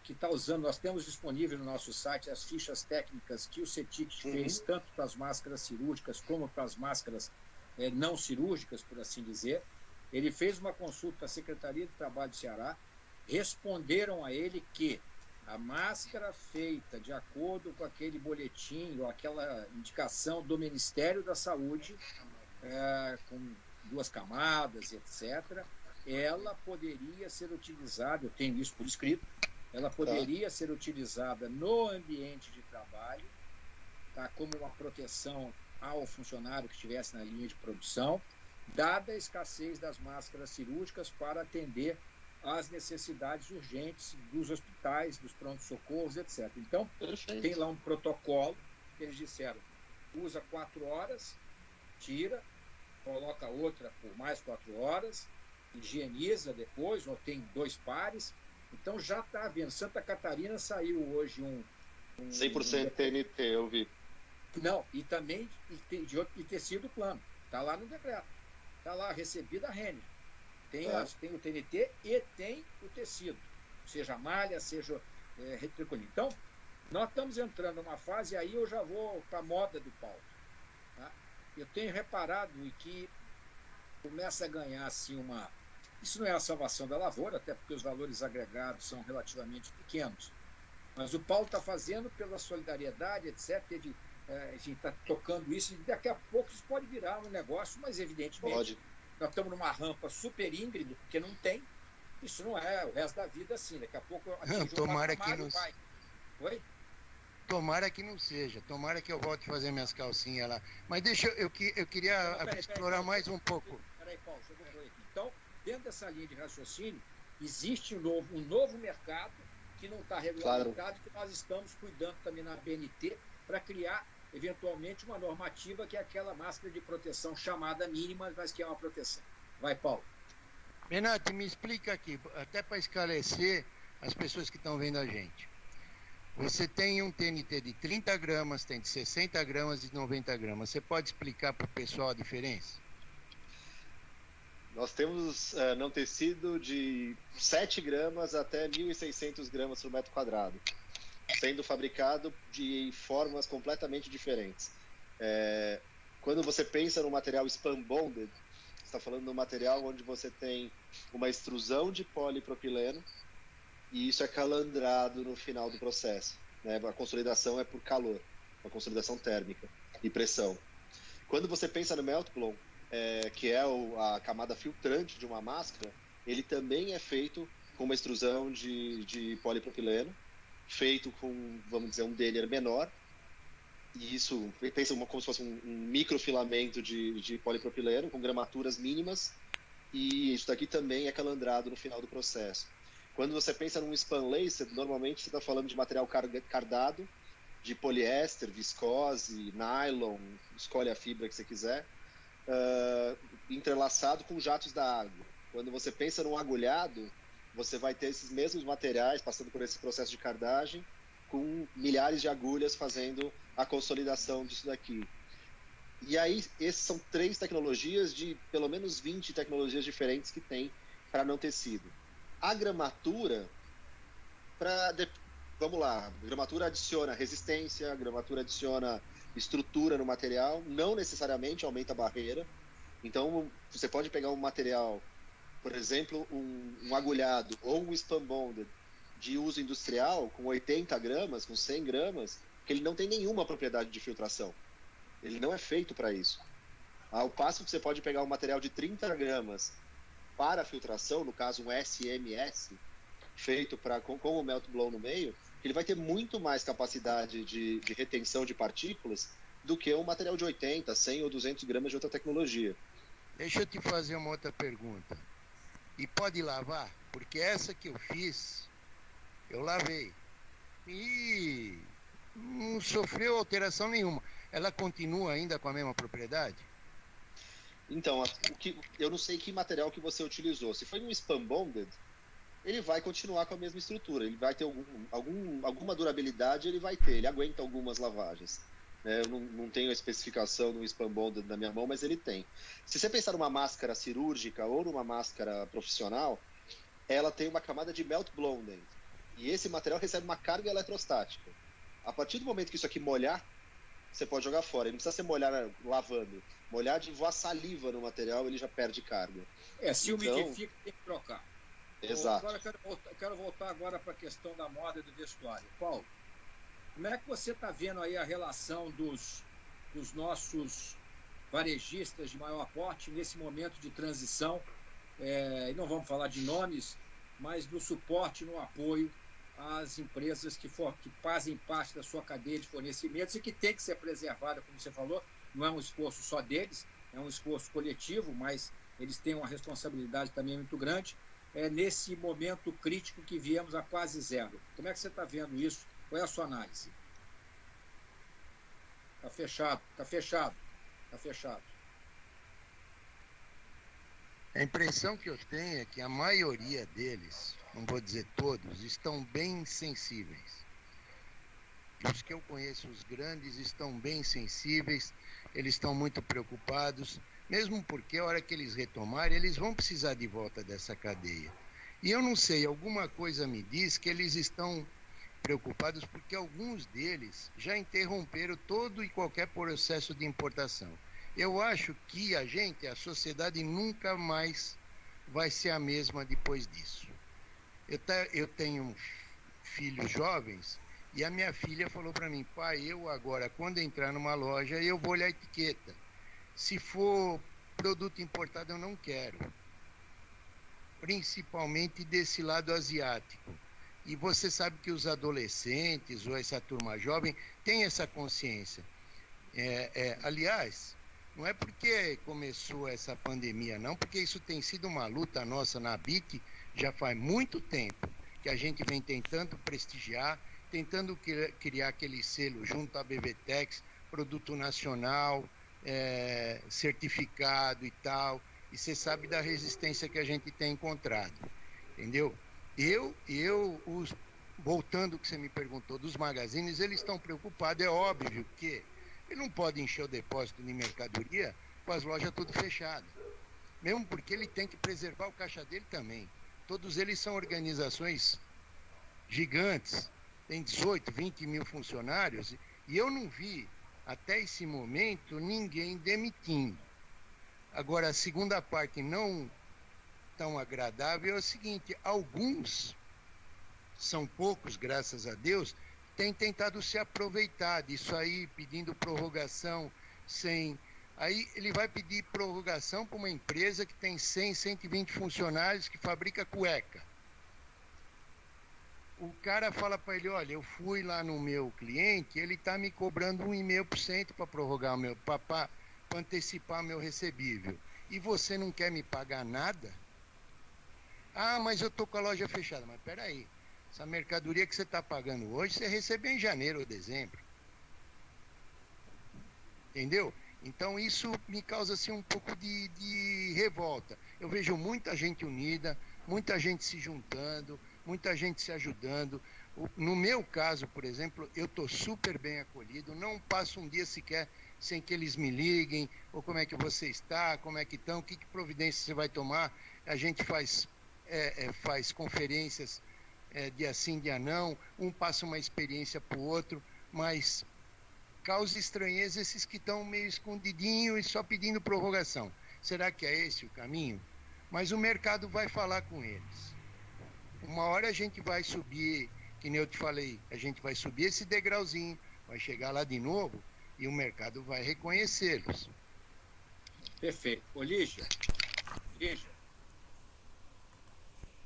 que está usando, nós temos disponível no nosso site as fichas técnicas que o CETIC fez, tanto para as máscaras cirúrgicas como para as máscaras não cirúrgicas, por assim dizer. Ele fez uma consulta à Secretaria do Trabalho do Ceará, responderam a ele que a máscara feita de acordo com aquele boletim ou aquela indicação do Ministério da Saúde, com 2 camadas, etc., ela poderia ser utilizada, eu tenho isso por escrito, ela poderia ser utilizada no ambiente de trabalho, tá, como uma proteção ao funcionário que estivesse na linha de produção, dada a escassez das máscaras cirúrgicas para atender às necessidades urgentes dos hospitais, dos prontos-socorros, etc. Então, tem lá um protocolo que eles disseram, usa 4 horas, tira, coloca outra por mais 4 horas, higieniza depois, ou tem 2 pares. Então, já está havendo. Santa Catarina saiu hoje 100% TNT, eu vi. Não, e também de tecido plano. Está lá no decreto. Está lá, recebida a Renner. Tem o TNT e tem o tecido. Seja malha, seja retricolina. Então, nós estamos entrando numa fase, aí eu já vou para a moda do Paulo. Tá? Eu tenho reparado que começa a ganhar assim uma... Isso não é a salvação da lavoura, até porque os valores agregados são relativamente pequenos. Mas o Paulo está fazendo pela solidariedade, etc. A gente está tocando isso e daqui a pouco isso pode virar um negócio, mas evidentemente nós estamos numa rampa super íngreme, porque não tem. Isso não é o resto da vida assim. Daqui a pouco tomara que não... Oi? Tomara que não seja. Tomara que eu volte a fazer minhas calcinhas lá. Mas deixa eu queria explorar mais um pouco. Peraí, Paulo, deixa eu ver aqui. Então, dentro dessa linha de raciocínio, existe um novo mercado que não está regulamentado, que nós estamos cuidando também na BNT para criar, eventualmente, uma normativa que é aquela máscara de proteção chamada mínima, mas que é uma proteção. Vai, Paulo. Renato, me explica aqui, até para esclarecer as pessoas que estão vendo a gente. Você tem um TNT de 30 gramas, tem de 60 gramas e de 90 gramas. Você pode explicar para o pessoal a diferença? Nós temos não tecido de 7 gramas até 1.600 gramas por metro quadrado, sendo fabricado de formas completamente diferentes. Quando você pensa no material Spun Bonded, você está falando de um material onde você tem uma extrusão de polipropileno e isso é calandrado no final do processo. Né? A consolidação é por calor, uma consolidação térmica e pressão. Quando você pensa no melt blown, que é a camada filtrante de uma máscara, ele também é feito com uma extrusão de polipropileno, feito com, vamos dizer, um delier menor, e isso, pensa como se fosse um microfilamento de polipropileno, com gramaturas mínimas, e isso daqui também é calandrado no final do processo. Quando você pensa num spun laced, normalmente você está falando de material cardado, de poliéster, viscose, nylon, escolhe a fibra que você quiser, entrelaçado com jatos da água. Quando você pensa num agulhado, você vai ter esses mesmos materiais passando por esse processo de cardagem, com milhares de agulhas fazendo a consolidação disso daqui. E aí, essas são 3 tecnologias de pelo menos 20 tecnologias diferentes que tem para não tecido. A gramatura Vamos lá, gramatura adiciona resistência, gramatura adiciona estrutura no material, não necessariamente aumenta a barreira. Então, você pode pegar um material, por exemplo, um agulhado ou um spun bonded de uso industrial com 80 gramas, com 100 gramas, que ele não tem nenhuma propriedade de filtração. Ele não é feito para isso. Ao passo que você pode pegar um material de 30 gramas para filtração, no caso um SMS, feito com o melt blow no meio, ele vai ter muito mais capacidade de retenção de partículas do que um material de 80, 100 ou 200 gramas de outra tecnologia. Deixa eu te fazer uma outra pergunta. E pode lavar? Porque essa que eu fiz, eu lavei. E não sofreu alteração nenhuma. Ela continua ainda com a mesma propriedade? Então, eu não sei que material que você utilizou. Se foi um spun bonded, ele vai continuar com a mesma estrutura. Ele vai ter alguma durabilidade, ele vai ter. Ele aguenta algumas lavagens. Eu não tenho a especificação no spun bonded na minha mão, mas ele tem. Se você pensar numa máscara cirúrgica ou numa máscara profissional, ela tem uma camada de melt blown dentro. E esse material recebe uma carga eletrostática. A partir do momento que isso aqui molhar, você pode jogar fora. Ele não precisa ser molhar lavando. Molhar de voar saliva no material, ele já perde carga. Se umidifica, tem que trocar. Exato. Agora eu quero voltar agora para a questão da moda e do vestuário. Paulo, como é que você está vendo aí a relação dos nossos varejistas de maior porte nesse momento de transição? E não vamos falar de nomes, mas do suporte no apoio às empresas que fazem parte da sua cadeia de fornecimentos e que tem que ser preservada, como você falou. Não é um esforço só deles, é um esforço coletivo, mas eles têm uma responsabilidade também muito grande. Nesse momento crítico que viemos a quase zero. Como é que você está vendo isso? Qual é a sua análise? Está fechado. A impressão que eu tenho é que a maioria deles, não vou dizer todos, estão bem sensíveis. Os que eu conheço, os grandes, estão bem sensíveis, eles estão muito preocupados, mesmo porque a hora que eles retomarem, eles vão precisar de volta dessa cadeia. E eu não sei, alguma coisa me diz que eles estão preocupados porque alguns deles já interromperam todo e qualquer processo de importação. Eu acho que a sociedade nunca mais vai ser a mesma depois disso. Eu tenho filhos jovens e a minha filha falou para mim: pai, eu agora, quando entrar numa loja, eu vou olhar a etiqueta. Se for produto importado, eu não quero. Principalmente desse lado asiático. E você sabe que os adolescentes ou essa turma jovem tem essa consciência. Aliás, não é porque começou essa pandemia, não, porque isso tem sido uma luta nossa na BIT já faz muito tempo, que a gente vem tentando prestigiar, tentando criar aquele selo junto à BVTEX, produto nacional, certificado e tal, e você sabe da resistência que a gente tem encontrado, entendeu? Voltando ao que você me perguntou dos magazines, eles estão preocupados, é óbvio que ele não pode encher o depósito de mercadoria com as lojas tudo fechadas, mesmo porque ele tem que preservar o caixa dele também. Todos eles são organizações gigantes, tem 18, 20 mil funcionários, e eu não vi até esse momento ninguém demitindo. Agora, a segunda parte não tão agradável é o seguinte: alguns, são poucos, graças a Deus, têm tentado se aproveitar disso aí, pedindo prorrogação sem... Aí ele vai pedir prorrogação para uma empresa que tem 100, 120 funcionários, que fabrica cueca. O cara fala para ele: olha, eu fui lá no meu cliente, ele está me cobrando 1,5% para prorrogar o meu, para antecipar meu recebível. E você não quer me pagar nada? Ah, mas eu estou com a loja fechada. Mas peraí, essa mercadoria que você está pagando hoje, você recebeu em janeiro ou dezembro. Entendeu? Então isso me causa assim, um pouco de revolta. Eu vejo muita gente unida, muita gente se juntando, muita gente se ajudando. No meu caso, por exemplo, eu estou super bem acolhido, não passo um dia sequer sem que eles me liguem, ou como é que você está, como é que estão, que providência você vai tomar. A gente faz conferências dia sim, dia não, um passa uma experiência para o outro, mas causa estranheza esses que estão meio escondidinho e só pedindo prorrogação. Será que é esse o caminho? Mas o mercado vai falar com eles. Uma hora a gente vai subir, que nem eu te falei, a gente vai subir esse degrauzinho, vai chegar lá de novo e o mercado vai reconhecê-los. Perfeito. Ô, Lígia.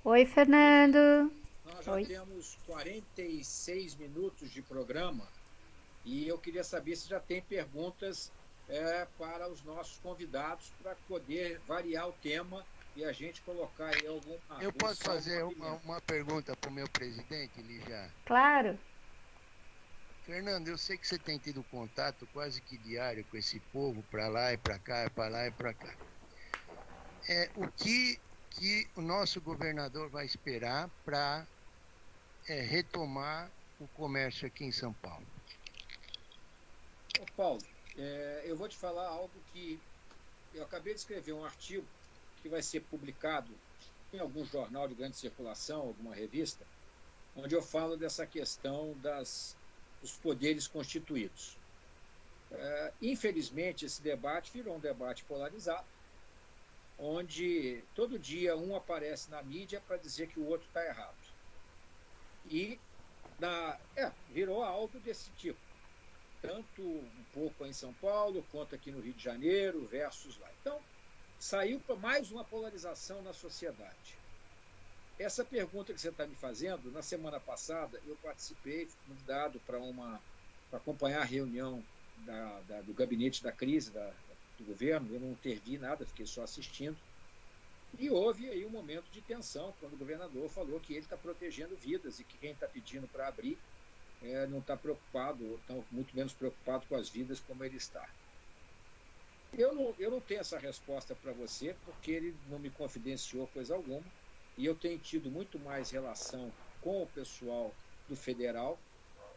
Oi, Fernando. Nós já temos 46 minutos de programa e eu queria saber se já tem perguntas para os nossos convidados para poder variar o tema e a gente colocar aí alguma... Eu posso fazer uma pergunta para o meu presidente, Lígia? Claro. Fernando, eu sei que você tem tido contato quase que diário com esse povo, para lá e para cá, para lá e para cá. O que o nosso governador vai esperar para retomar o comércio aqui em São Paulo? Ô, Paulo, eu vou te falar algo que eu acabei de escrever um artigo que vai ser publicado em algum jornal de grande circulação, alguma revista, onde eu falo dessa questão dos poderes constituídos. Infelizmente, esse debate virou um debate polarizado, onde todo dia um aparece na mídia para dizer que o outro está errado. E virou algo desse tipo. Tanto um pouco em São Paulo, quanto aqui no Rio de Janeiro, versus lá. Então, saiu para mais uma polarização na sociedade. Essa pergunta que você está me fazendo, na semana passada, eu participei, fui convidado para acompanhar a reunião do gabinete da crise do governo. Eu não intervi nada, fiquei só assistindo. E houve aí um momento de tensão, quando o governador falou que ele está protegendo vidas e que quem está pedindo para abrir não está preocupado, ou está muito menos preocupado com as vidas como ele está. Eu não tenho essa resposta para você, porque ele não me confidenciou coisa alguma, e eu tenho tido muito mais relação com o pessoal do federal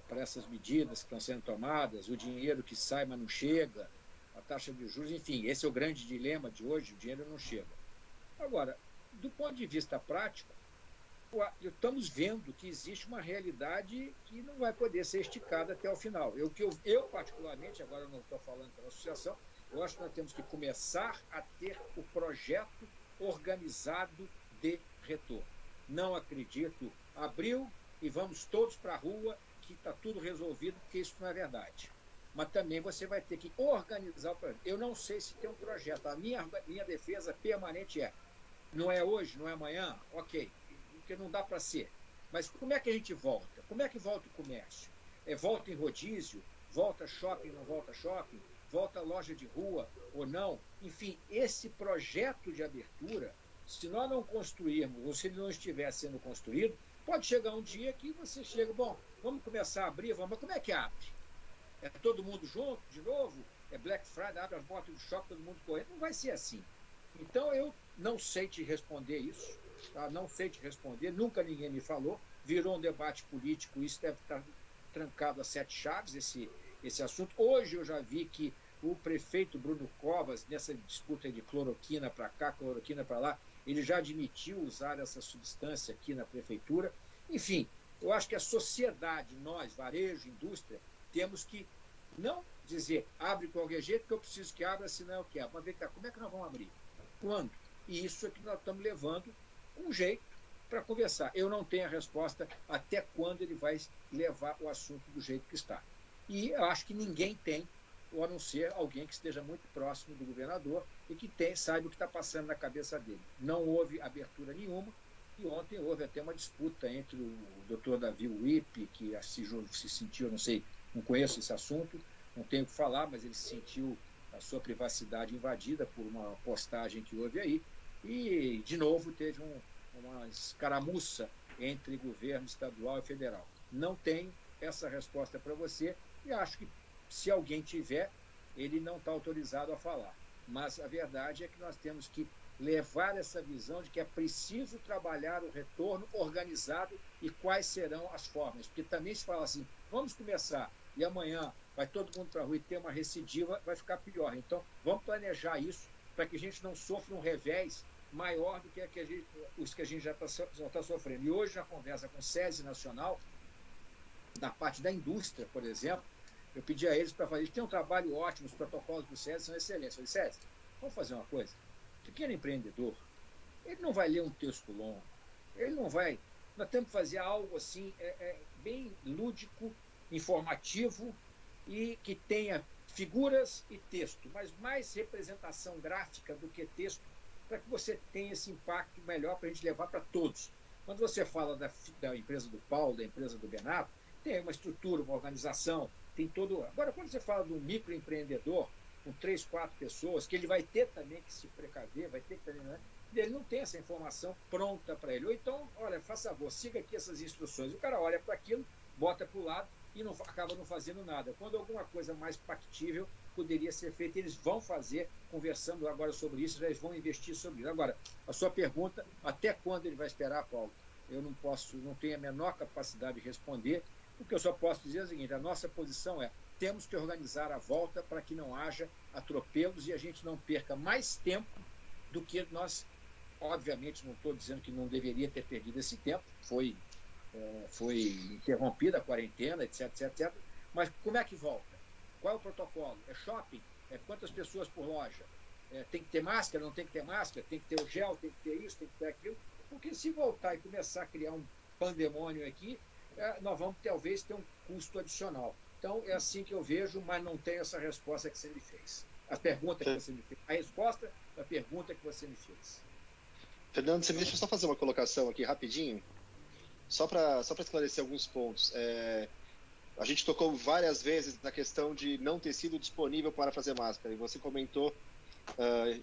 para essas medidas que estão sendo tomadas, o dinheiro que sai, mas não chega, a taxa de juros, enfim, esse é o grande dilema de hoje, o dinheiro não chega. Agora, do ponto de vista prático, estamos vendo que existe uma realidade que não vai poder ser esticada até o final. Eu particularmente, agora eu não estou falando pela associação, eu acho que nós temos que começar a ter o projeto organizado de retorno. Não acredito, abriu e vamos todos para a rua, que está tudo resolvido, porque isso não é verdade. Mas também você vai ter que organizar o projeto. Eu não sei se tem um projeto. A minha defesa permanente não é hoje, não é amanhã, ok, porque não dá para ser. Mas como é que a gente volta? Como é que volta o comércio? Volta em rodízio? Volta shopping, não volta shopping? Volta loja de rua ou não? Enfim, esse projeto de abertura, se nós não construirmos, ou se ele não estiver sendo construído, pode chegar um dia que você chega, bom, vamos começar a abrir, mas como é que abre? É todo mundo junto, de novo? É Black Friday, abre as portas do shopping, todo mundo correndo? Não vai ser assim. Então, eu não sei te responder isso, tá? Não sei te responder, nunca ninguém me falou, virou um debate político, isso deve estar trancado a 7 chaves, esse assunto. Hoje eu já vi que o prefeito Bruno Covas, nessa disputa de cloroquina para cá, cloroquina para lá, ele já admitiu usar essa substância aqui na prefeitura. Enfim, eu acho que a sociedade, nós, varejo, indústria, temos que não dizer, abre de qualquer jeito, que eu preciso que abra, senão eu quero. Mas vem cá, como é que nós vamos abrir? Quando? E isso é que nós estamos levando um jeito para conversar. Eu não tenho a resposta até quando ele vai levar o assunto do jeito que está. E eu acho que ninguém tem, ou a não ser alguém que esteja muito próximo do governador e que saiba o que está passando na cabeça dele. Não houve abertura nenhuma, e ontem houve até uma disputa entre o doutor Davi Wip, que se sentiu, não conheço esse assunto, não tenho o que falar, mas ele sentiu a sua privacidade invadida por uma postagem que houve aí, e de novo teve uma escaramuça entre governo estadual e federal. Não tenho essa resposta para você, e acho que se alguém tiver, ele não está autorizado a falar. Mas a verdade é que nós temos que levar essa visão de que é preciso trabalhar o retorno organizado e quais serão as formas. Porque também se fala assim, vamos começar e amanhã vai todo mundo para a rua e ter uma recidiva, vai ficar pior. Então, vamos planejar isso para que a gente não sofra um revés maior do que os que a gente já está sofrendo. E hoje, na conversa com o SESI Nacional, da parte da indústria, por exemplo, eu pedi a eles para fazer. Eles têm um trabalho ótimo, os protocolos do SESI são excelentes. Eu disse, SESI, vamos fazer uma coisa. O pequeno empreendedor, ele não vai ler um texto longo, ele não vai. Nós temos que fazer algo assim, bem lúdico, informativo e que tenha figuras e texto, mas mais representação gráfica do que texto, para que você tenha esse impacto melhor para a gente levar para todos. Quando você fala da empresa do Paulo, da empresa do Benato, tem uma estrutura, uma organização, tem todo. Agora, quando você fala de um microempreendedor, com 3, 4 pessoas, que ele vai ter também que se precaver, vai ter que também, né? Ele não tem essa informação pronta para ele. Ou então, olha, faça favor, siga aqui essas instruções. O cara olha para aquilo, bota para o lado e acaba não fazendo nada. Quando alguma coisa mais factível poderia ser feita, eles vão fazer, conversando agora sobre isso, eles vão investir sobre isso. Agora, a sua pergunta, até quando ele vai esperar, Paulo? Eu não tenho a menor capacidade de responder. O que eu só posso dizer é o seguinte, a nossa posição é, temos que organizar a volta para que não haja atropelos e a gente não perca mais tempo do que nós, obviamente, não estou dizendo que não deveria ter perdido esse tempo, foi interrompida a quarentena, etc, etc, etc. Mas como é que volta? Qual é o protocolo? É shopping? É quantas pessoas por loja? Tem que ter máscara? Não tem que ter máscara? Tem que ter o gel? Tem que ter isso? Tem que ter aquilo? Porque se voltar e começar a criar um pandemônio aqui, nós vamos talvez ter um custo adicional. Então, é assim que eu vejo, mas não tenho essa resposta que você me fez. A pergunta que você me fez. A resposta da pergunta que você me fez. Fernando, você me deixa só fazer uma colocação aqui rapidinho? Só para esclarecer alguns pontos. A gente tocou várias vezes na questão de não ter sido disponível para fazer máscara. E você comentou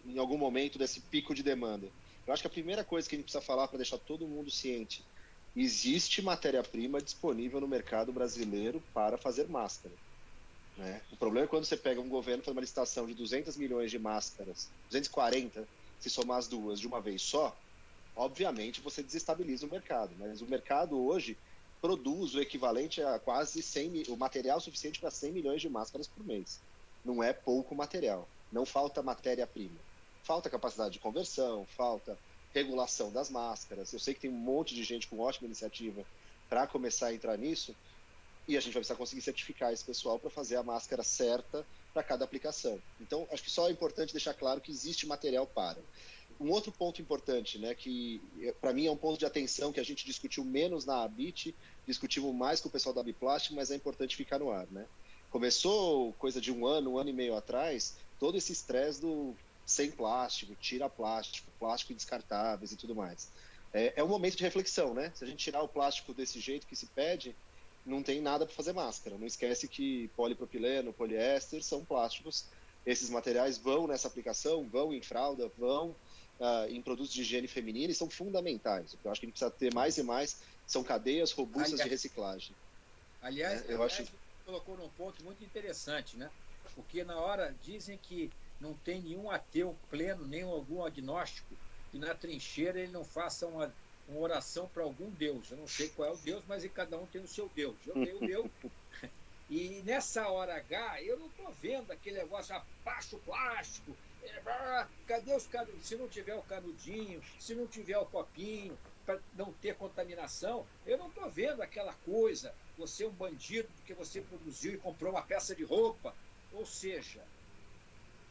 em algum momento desse pico de demanda. Eu acho que a primeira coisa que a gente precisa falar para deixar todo mundo ciente, existe matéria-prima disponível no mercado brasileiro para fazer máscara. Né? O problema é quando você pega um governo faz uma licitação de 200 milhões de máscaras, 240, se somar as duas de uma vez só, obviamente você desestabiliza o mercado. Mas o mercado hoje produz o equivalente a quase 100, o material suficiente para 100 milhões de máscaras por mês. Não é pouco material. Não falta matéria-prima. Falta capacidade de conversão, falta regulação das máscaras. Eu sei que tem um monte de gente com ótima iniciativa para começar a entrar nisso e a gente vai precisar conseguir certificar esse pessoal para fazer a máscara certa para cada aplicação. Então, acho que só é importante deixar claro que existe material para. Um outro ponto importante, né, que para mim é um ponto de atenção que a gente discutiu menos na ABIT, discutimos mais com o pessoal da Biplast, mas é importante ficar no ar. Né? Começou coisa de um ano e meio atrás, todo esse estresse do sem plástico, tira plástico, plástico descartáveis e tudo mais. É um momento de reflexão, né? Se a gente tirar o plástico desse jeito que se pede, não tem nada para fazer máscara. Não esquece que polipropileno, poliéster são plásticos. Esses materiais vão nessa aplicação, vão em fralda, vão em produtos de higiene feminina e são fundamentais. Eu acho que a gente precisa ter mais e mais, são cadeias robustas de reciclagem. Aliás, você colocou num ponto muito interessante, né? Porque na hora dizem que não tem nenhum ateu pleno, nem algum agnóstico, que na trincheira ele não faça uma oração para algum Deus. Eu não sei qual é o Deus, mas cada um tem o seu Deus. Eu tenho o meu. E nessa hora H, eu não estou vendo aquele negócio, abaixa o plástico, cadê os canudinhos? Se não tiver o canudinho, se não tiver o copinho, para não ter contaminação, eu não estou vendo aquela coisa, você é um bandido porque você produziu e comprou uma peça de roupa. Ou seja,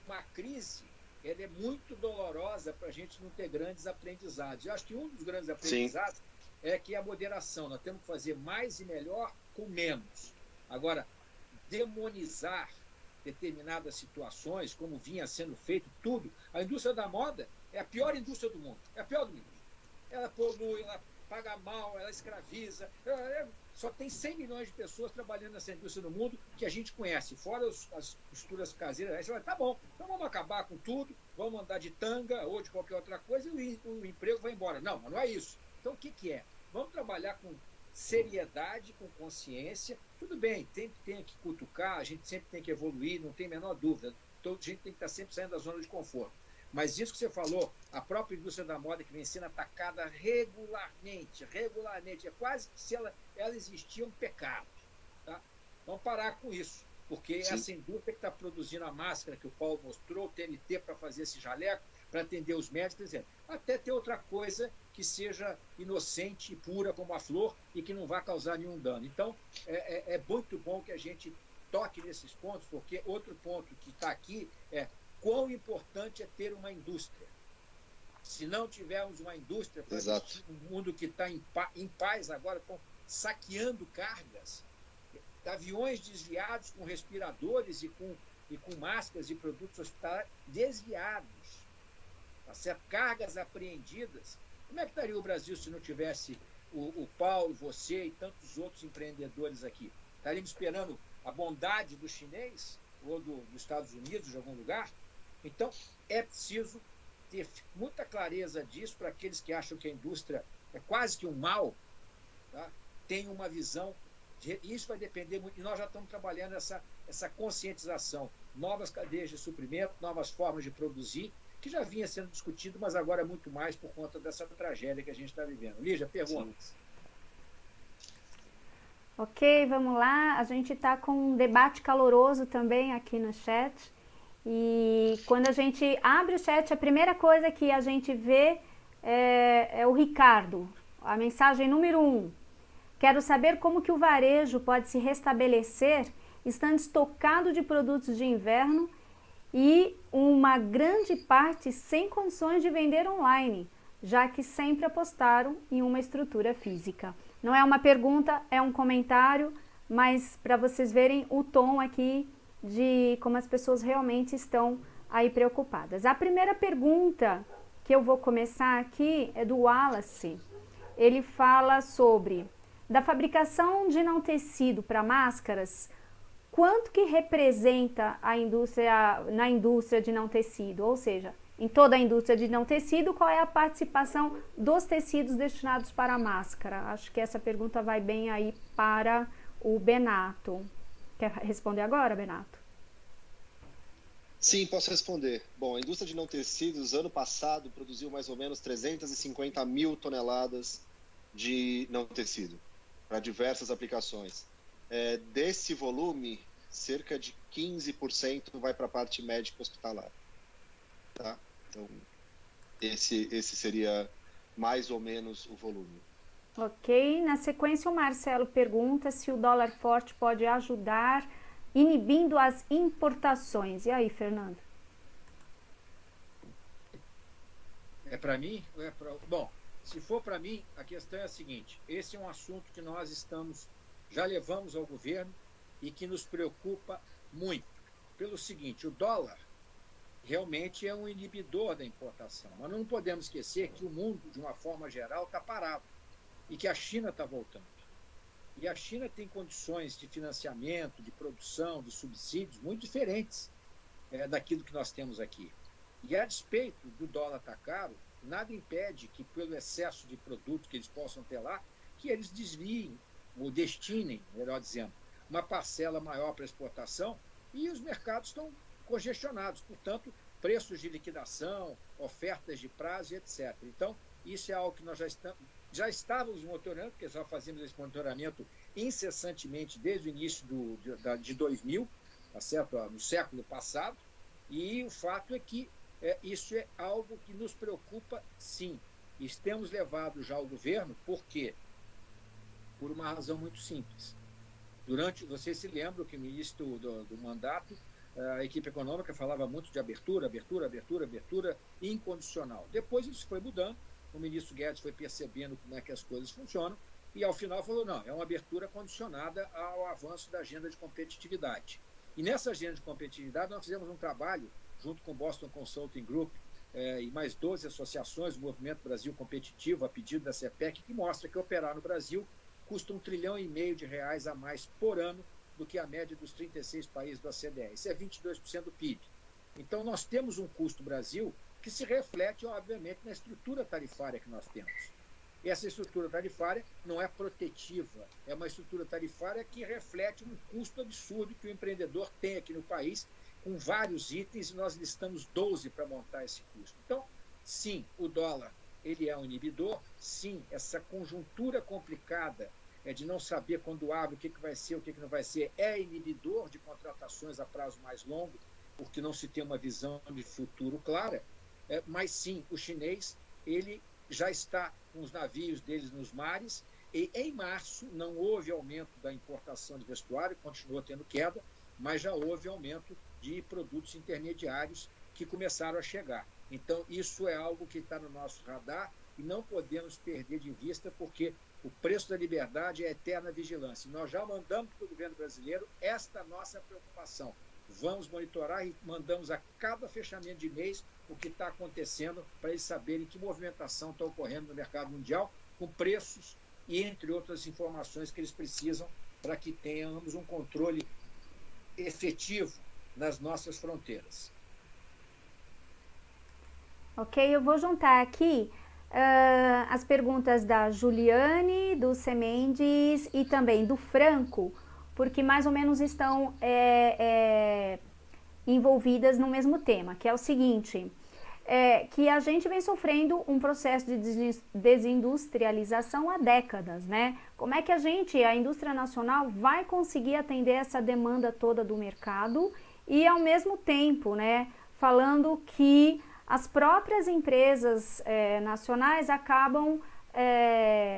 uma crise, ela é muito dolorosa para a gente não ter grandes aprendizados. Eu acho que um dos grandes aprendizados é que a moderação, nós temos que fazer mais e melhor com menos. Agora, demonizar determinadas situações, como vinha sendo feito, tudo, a indústria da moda é a pior indústria do mundo, é a pior do mundo. Ela polui, ela paga mal, ela escraviza, só tem 100 milhões de pessoas trabalhando nessa indústria no mundo que a gente conhece, fora as costuras caseiras. Aí você vai, tá bom, então vamos acabar com tudo, vamos andar de tanga ou de qualquer outra coisa e o emprego vai embora. Não, mas não é isso. Então o que é? Vamos trabalhar com seriedade, com consciência. Tudo bem, tem que cutucar, a gente sempre tem que evoluir, não tem a menor dúvida. Toda a gente tem que estar sempre saindo da zona de conforto. Mas isso que você falou, a própria indústria da moda que vem sendo atacada regularmente, é quase que se ela existia um pecado. Tá? Vamos parar com isso, porque essa indústria que está produzindo a máscara que o Paulo mostrou, o TNT para fazer esse jaleco, para atender os médicos, etc. Até ter outra coisa que seja inocente e pura como a flor e que não vá causar nenhum dano. Então, é muito bom que a gente toque nesses pontos, porque outro ponto que está aqui é quão importante é ter uma indústria. Se não tivermos uma indústria para um mundo que está em paz agora, estão saqueando cargas, aviões desviados com respiradores e com máscaras e produtos hospitalares desviados, tá certo? Cargas apreendidas. Como é que estaria o Brasil se não tivesse o Paulo, você e tantos outros empreendedores aqui? Estaríamos esperando a bondade do chinês ou dos Estados Unidos, de algum lugar? Então, é preciso ter muita clareza disso para aqueles que acham que a indústria é quase que um mal, tá? Tem uma visão. Isso vai depender muito, e nós já estamos trabalhando essa conscientização, novas cadeias de suprimento, novas formas de produzir, que já vinha sendo discutido, mas agora é muito mais por conta dessa tragédia que a gente está vivendo. Lígia, perguntas. Ok, vamos lá. A gente está com um debate caloroso também aqui no chat. E quando a gente abre o chat, a primeira coisa que a gente vê é o Ricardo. A mensagem número 1. Quero saber como que o varejo pode se restabelecer estando estocado de produtos de inverno e uma grande parte sem condições de vender online, já que sempre apostaram em uma estrutura física. Não é uma pergunta, é um comentário, mas para vocês verem o tom aqui de como as pessoas realmente estão aí preocupadas. A primeira pergunta que eu vou começar aqui é do Wallace. Ele fala sobre da fabricação de não tecido para máscaras, quanto que representa a indústria na indústria de não tecido? Ou seja, em toda a indústria de não tecido, qual é a participação dos tecidos destinados para a máscara? Acho que essa pergunta vai bem aí para o Benato. Quer responder agora, Benato? Sim, posso responder. Bom, a indústria de não tecidos, ano passado, produziu mais ou menos 350 mil toneladas de não tecido, para diversas aplicações. Desse volume, cerca de 15% vai para a parte médica hospitalar. Tá? Então, esse seria mais ou menos o volume. Ok. Na sequência, o Marcelo pergunta se o dólar forte pode ajudar inibindo as importações. E aí, Fernando? É para mim? Bom, se for para mim, a questão é a seguinte. Esse é um assunto que nós já levamos ao governo e que nos preocupa muito. Pelo seguinte, o dólar realmente é um inibidor da importação. Mas não podemos esquecer que o mundo, de uma forma geral, está parado e que a China está voltando. E a China tem condições de financiamento, de produção, de subsídios muito diferentes daquilo que nós temos aqui. E a despeito do dólar estar caro, nada impede que, pelo excesso de produto que eles possam ter lá, que eles desviem ou destinem, melhor dizendo, uma parcela maior para exportação, e os mercados estão congestionados, portanto, preços de liquidação, ofertas de prazo, etc. Então, isso é algo que nós já estávamos monitorando, porque já fazíamos esse monitoramento incessantemente desde o início de 2000, tá certo? No século passado, e o fato é que isso é algo que nos preocupa, sim. E temos levado já ao governo, por quê? Por uma razão muito simples. Vocês se lembram que no início do mandato, a equipe econômica falava muito de abertura incondicional. Depois isso foi mudando, o ministro Guedes foi percebendo como é que as coisas funcionam, e ao final falou, não, é uma abertura condicionada ao avanço da agenda de competitividade. E nessa agenda de competitividade nós fizemos um trabalho, junto com o Boston Consulting Group e mais 12 associações do Movimento Brasil Competitivo, a pedido da CEPEC, que mostra que operar no Brasil custa R$1,5 trilhão a mais por ano do que a média dos 36 países do OCDE. Isso é 22% do PIB. Então, nós temos um custo Brasil que se reflete, obviamente, na estrutura tarifária que nós temos. E essa estrutura tarifária não é protetiva, é uma estrutura tarifária que reflete um custo absurdo que o empreendedor tem aqui no país, com vários itens, e nós listamos 12 para montar esse custo. Então, sim, o dólar ele é um inibidor, sim, essa conjuntura complicada de não saber quando abre o que vai ser, o que não vai ser, é inibidor de contratações a prazo mais longo, porque não se tem uma visão de futuro clara. mas sim, o chinês ele já está com os navios deles nos mares, e em março não houve aumento da importação de vestuário, continuou tendo queda, mas já houve aumento de produtos intermediários que começaram a chegar. Então, isso é algo que está no nosso radar e não podemos perder de vista, porque o preço da liberdade é eterna vigilância. Nós já mandamos para o governo brasileiro esta nossa preocupação. Vamos monitorar e mandamos a cada fechamento de mês o que está acontecendo para eles saberem que movimentação está ocorrendo no mercado mundial, com preços e entre outras informações que eles precisam para que tenhamos um controle efetivo nas nossas fronteiras. Ok, eu vou juntar aqui as perguntas da Juliane, do Semendes e também do Franco, porque mais ou menos estão envolvidas no mesmo tema, que é o seguinte, que a gente vem sofrendo um processo de desindustrialização há décadas, né? Como é que a indústria nacional, vai conseguir atender essa demanda toda do mercado e, ao mesmo tempo, né, falando que as próprias empresas nacionais acabam,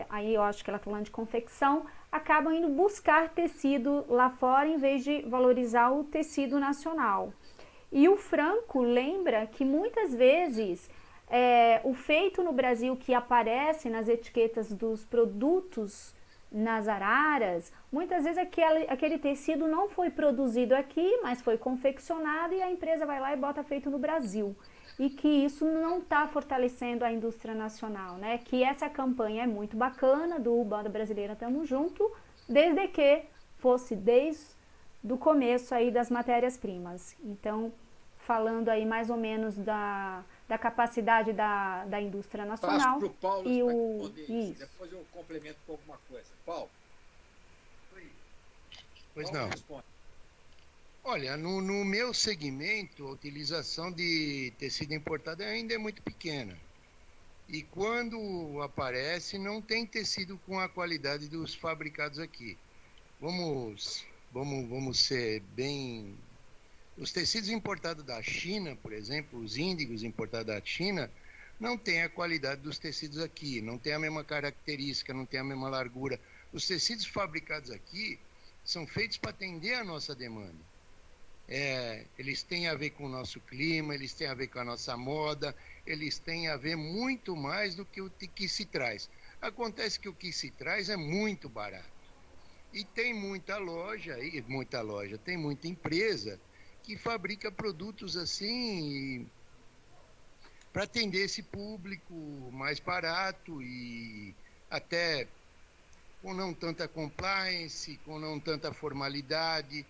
aí eu acho que ela está falando de confecção, acabam indo buscar tecido lá fora em vez de valorizar o tecido nacional. E o Franco lembra que muitas vezes o feito no Brasil que aparece nas etiquetas dos produtos nas araras, muitas vezes aquele tecido não foi produzido aqui, mas foi confeccionado e a empresa vai lá e bota feito no Brasil. E que isso não está fortalecendo a indústria nacional, né? Que essa campanha é muito bacana do Banda Brasileira Tamo Junto, desde que fosse desde o começo aí das matérias-primas. Então, falando aí mais ou menos da capacidade da indústria nacional. Passo para o Paulo para responder isso. Depois eu complemento com alguma coisa. Paulo. Pois não. Responde. Olha, no meu segmento, a utilização de tecido importado ainda é muito pequena. E quando aparece, não tem tecido com a qualidade dos fabricados aqui. Vamos ser bem... Os tecidos importados da China, por exemplo, os índigos importados da China, não tem a qualidade dos tecidos aqui, não tem a mesma característica, não tem a mesma largura. Os tecidos fabricados aqui são feitos para atender a nossa demanda. Eles têm a ver com o nosso clima, eles têm a ver com a nossa moda, eles têm a ver muito mais do que o que se traz. Acontece que o que se traz é muito barato. E tem tem muita empresa que fabrica produtos assim para atender esse público mais barato e até com não tanta compliance, com não tanta formalidade,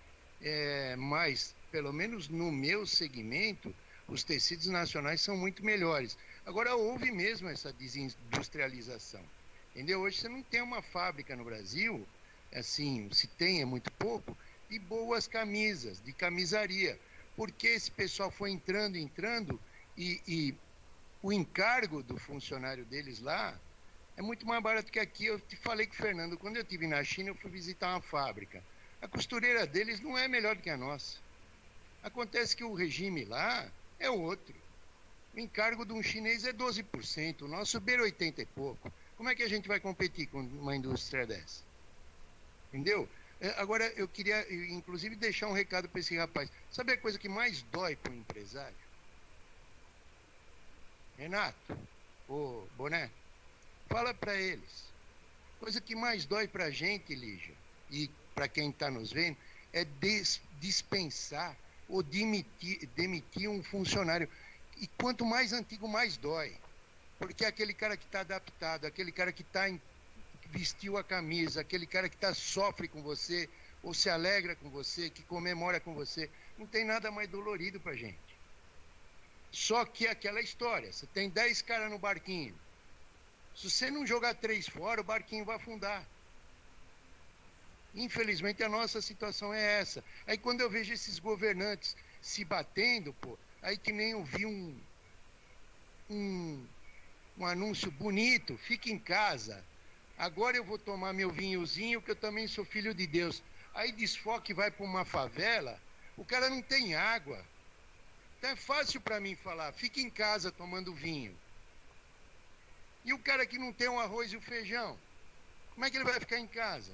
mas pelo menos no meu segmento os tecidos nacionais são muito melhores. Agora houve mesmo essa desindustrialização, entendeu? Hoje você não tem uma fábrica no Brasil, assim, se tem é muito pouco, de boas camisas, de camisaria, porque esse pessoal foi entrando e o encargo do funcionário deles lá é muito mais barato que aqui. Eu te falei que, Fernando, quando eu estive na China, eu fui visitar uma fábrica. A costureira deles não é melhor do que a nossa. Acontece que o regime lá é outro. O encargo de um chinês é 12%, o nosso beira 80 e pouco. Como é que a gente vai competir com uma indústria dessa? Entendeu? Agora, eu queria, inclusive, deixar um recado para esse rapaz. Sabe a coisa que mais dói para o empresário? Renato, ô Boné, fala para eles. A coisa que mais dói para a gente, Lígia, e para quem está nos vendo, é dispensar ou demitir um funcionário. E quanto mais antigo, mais dói. Porque é aquele cara que está adaptado, aquele cara que vestiu a camisa, aquele cara que sofre com você, ou se alegra com você, que comemora com você, não tem nada mais dolorido pra gente. Só que é aquela história, você tem 10 caras no barquinho, se você não jogar 3 fora, o barquinho vai afundar. Infelizmente a nossa situação é essa. Aí quando eu vejo esses governantes se batendo, aí que nem eu vi um anúncio bonito, fica em casa, agora eu vou tomar meu vinhozinho, que eu também sou filho de Deus. Aí desfoca e vai para uma favela, o cara não tem água. Então é fácil para mim falar, fica em casa tomando vinho. E o cara que não tem o arroz e o feijão, como é que ele vai ficar em casa?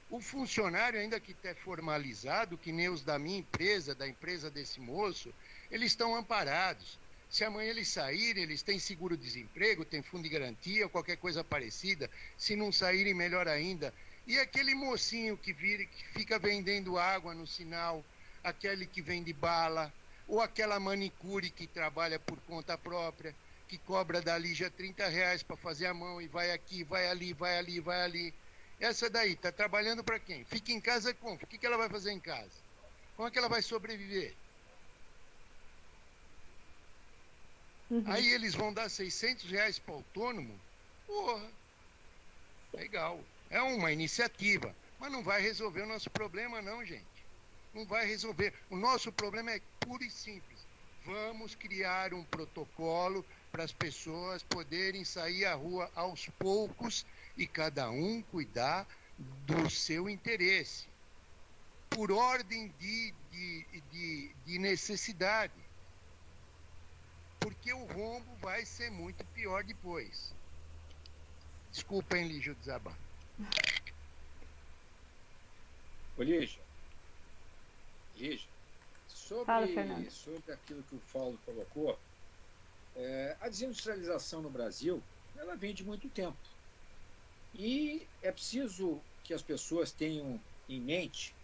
O funcionário, ainda que esteja formalizado, que nem os da minha empresa, da empresa desse moço, eles estão amparados. Se amanhã eles saírem, eles têm seguro-desemprego, têm fundo de garantia, ou qualquer coisa parecida. Se não saírem, melhor ainda. E aquele mocinho que fica vendendo água no sinal, aquele que vende bala, ou aquela manicure que trabalha por conta própria, que cobra da Lígia R$30 para fazer a mão e vai aqui, vai ali, vai ali, vai ali. Essa daí está trabalhando para quem? Fica em casa como? O que ela vai fazer em casa? Como é que ela vai sobreviver? Aí eles vão dar R$600 para o autônomo? Porra, legal. É uma iniciativa, mas não vai resolver o nosso problema não, gente. Não vai resolver. O nosso problema é puro e simples. Vamos criar um protocolo para as pessoas poderem sair à rua aos poucos e cada um cuidar do seu interesse, por ordem de necessidade. Porque o rombo vai ser muito pior depois. Desculpa, hein, Lígia, o desabafo. Ô, Lígia, sobre aquilo que o Paulo colocou, a desindustrialização no Brasil, ela vem de muito tempo. E é preciso que as pessoas tenham em mente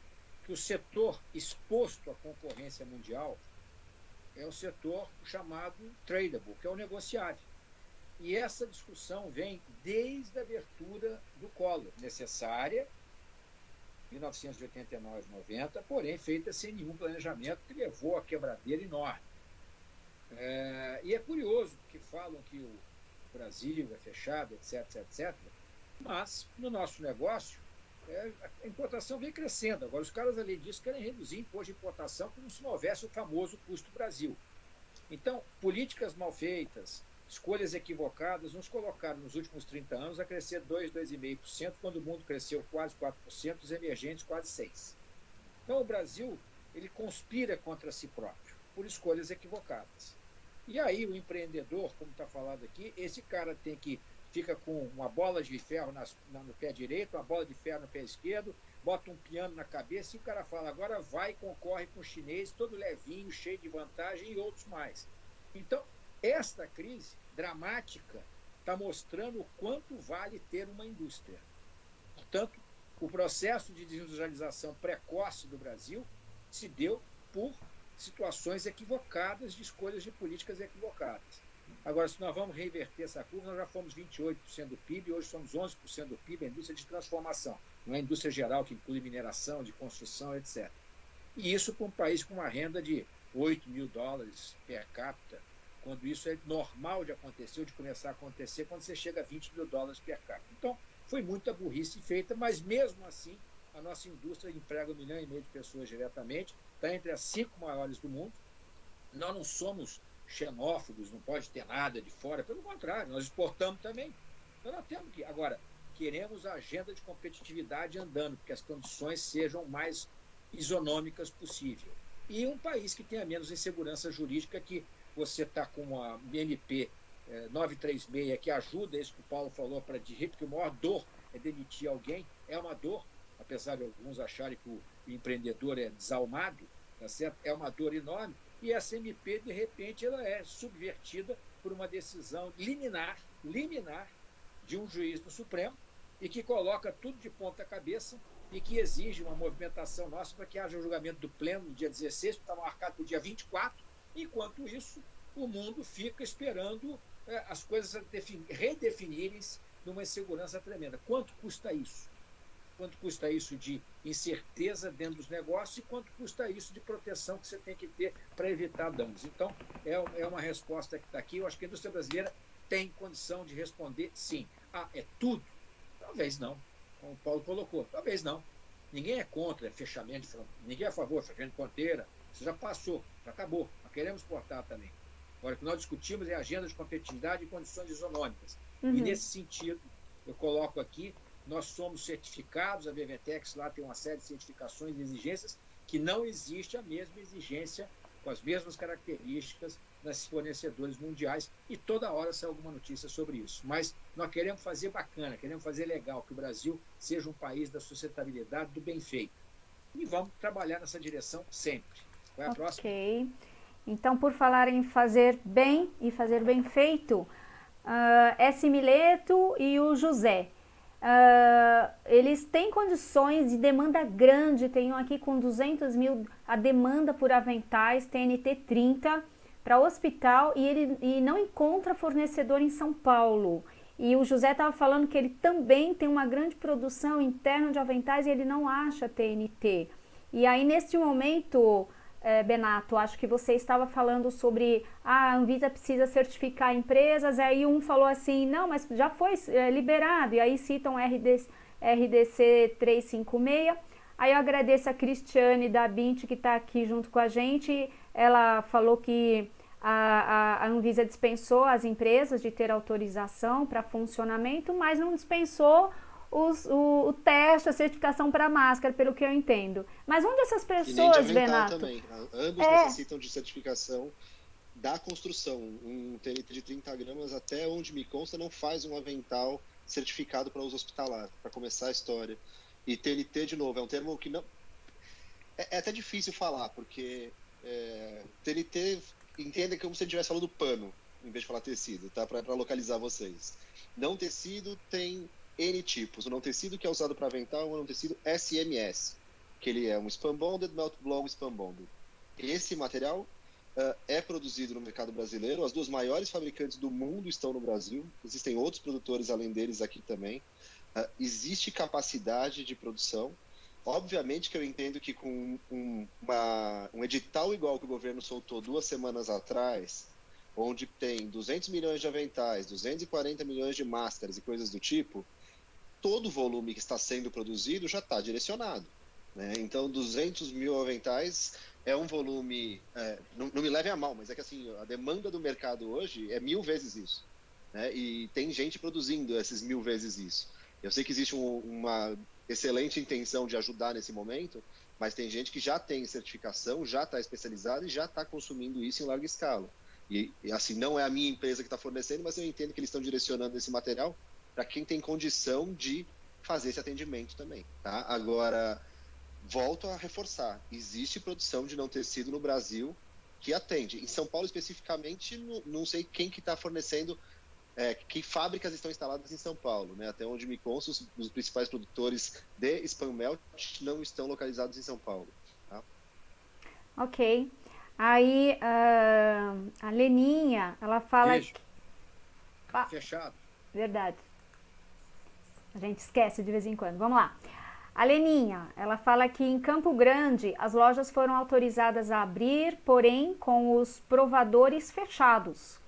que o setor exposto à concorrência mundial é o setor chamado tradable, que é o negociável. E essa discussão vem desde a abertura do Collor, necessária, 1989, 90, porém feita sem nenhum planejamento, que levou a quebradeira enorme. E é curioso que falam que o Brasil é fechado, etc., etc., mas no nosso negócio a importação vem crescendo. Agora, os caras, além disso, querem reduzir imposto de importação como se não houvesse o famoso custo Brasil. Então, políticas mal feitas, escolhas equivocadas, nos colocaram nos últimos 30 anos a crescer 2%, 2,5%, quando o mundo cresceu quase 4%, os emergentes quase 6%. Então, o Brasil ele conspira contra si próprio, por escolhas equivocadas. E aí, o empreendedor, como está falado aqui, esse cara fica com uma bola de ferro no pé direito, uma bola de ferro no pé esquerdo, bota um piano na cabeça e o cara fala, agora vai e concorre com o chinês, todo levinho, cheio de vantagem e outros mais. Então, esta crise dramática está mostrando o quanto vale ter uma indústria. Portanto, o processo de desindustrialização precoce do Brasil se deu por situações equivocadas, de escolhas de políticas equivocadas. Agora, se nós vamos reverter essa curva, nós já fomos 28% do PIB, hoje somos 11% do PIB, a indústria de transformação, não é a indústria geral que inclui mineração, de construção, etc. E isso para um país com uma renda de $8.000 per capita, quando isso é normal de acontecer, ou de começar a acontecer, quando você chega a $20.000 per capita. Então, foi muita burrice feita, mas mesmo assim, a nossa indústria emprega 1,5 milhão de pessoas diretamente, está entre as 5 maiores do mundo. Nós não somos xenófobos, não pode ter nada de fora, pelo contrário, nós exportamos também. Então nós temos que, agora, queremos a agenda de competitividade andando, porque as condições sejam mais isonômicas possível. E um país que tenha menos insegurança jurídica, que você está com a MP 936, que ajuda isso que o Paulo falou, para dizer, porque a maior dor é demitir alguém, é uma dor, apesar de alguns acharem que o empreendedor é desalmado, tá certo? É uma dor enorme. E essa MP, de repente, ela é subvertida por uma decisão liminar de um juiz do Supremo e que coloca tudo de ponta cabeça e que exige uma movimentação nossa para que haja o julgamento do pleno no dia 16, que está marcado para o dia 24. Enquanto isso, o mundo fica esperando as coisas redefinirem-se numa insegurança tremenda. Quanto custa isso? Quanto custa isso de incerteza dentro dos negócios e quanto custa isso de proteção que você tem que ter para evitar danos. Então, é uma resposta que está aqui. Eu acho que a indústria brasileira tem condição de responder sim. É tudo? Talvez não. Como o Paulo colocou, talvez não. Ninguém é contra fechamento de fronteira, ninguém é a favor de fechamento de fronteira. Isso já passou, já acabou. Nós queremos exportar também. Agora, o que nós discutimos é a agenda de competitividade e condições isonômicas. E nesse sentido, eu coloco aqui, nós somos certificados, a BVTEX lá tem uma série de certificações e exigências, que não existe a mesma exigência com as mesmas características das fornecedores mundiais, e toda hora sai alguma notícia sobre isso. Mas nós queremos fazer bacana, queremos fazer legal, que o Brasil seja um país da sustentabilidade, do bem feito. E vamos trabalhar nessa direção sempre. Qual é a próxima? Ok. Então, por falar em fazer bem e fazer bem feito, S. Mileto e o José, eles têm condições de demanda grande, tem um aqui com 200 mil, a demanda por aventais TNT 30 para hospital, e não encontra fornecedor em São Paulo. E o José estava falando que ele também tem uma grande produção interna de aventais e ele não acha TNT. E aí, neste momento, Benato, acho que você estava falando sobre a Anvisa precisa certificar empresas, aí um falou assim, não, mas já foi liberado, e aí citam RDC 356. Aí eu agradeço a Cristiane da Bint, que está aqui junto com a gente. Ela falou que a Anvisa dispensou as empresas de ter autorização para funcionamento, mas não dispensou o teste, a certificação para máscara, pelo que eu entendo. Mas onde essas pessoas, Benato? Também. Ambos necessitam de certificação da construção. Um TNT de 30 gramas, até onde me consta, não faz um avental certificado para uso hospitalar, para começar a história. E TNT, de novo, é um termo que não... É até difícil falar, porque TNT, entenda que é como se você estivesse falando pano, em vez de falar tecido, tá? Para localizar vocês. Não tecido tem N tipos. O não tecido que é usado para avental é um não tecido SMS, que ele é um spun bonded, melt blown spun bonded. Esse material é produzido no mercado brasileiro. As duas maiores fabricantes do mundo estão no Brasil. Existem outros produtores além deles aqui também. Existe capacidade de produção. Obviamente que eu entendo que com um edital igual que o governo soltou 2 semanas atrás, onde tem 200 milhões de aventais, 240 milhões de máscaras e coisas do tipo, todo o volume que está sendo produzido já está direcionado, né? Então, 200 mil aventais é um volume... não me leve a mal, mas é que assim, a demanda do mercado hoje é 1000 vezes isso, né? E tem gente produzindo esses 1000 vezes isso. Eu sei que existe uma excelente intenção de ajudar nesse momento, mas tem gente que já tem certificação, já está especializada e já está consumindo isso em larga escala. E assim, não é a minha empresa que está fornecendo, mas eu entendo que eles estão direcionando esse material para quem tem condição de fazer esse atendimento também, tá? Agora, volto a reforçar, existe produção de não tecido no Brasil que atende. Em São Paulo, especificamente, não sei quem que está fornecendo, que fábricas estão instaladas em São Paulo, né? Até onde me consta, os principais produtores de spun melt não estão localizados em São Paulo, tá? Ok. Aí, a Leninha, ela fala... Beijo. Fechado. Verdade. A gente esquece de vez em quando. Vamos lá. A Leninha, ela fala que em Campo Grande as lojas foram autorizadas a abrir, porém com os provadores fechados.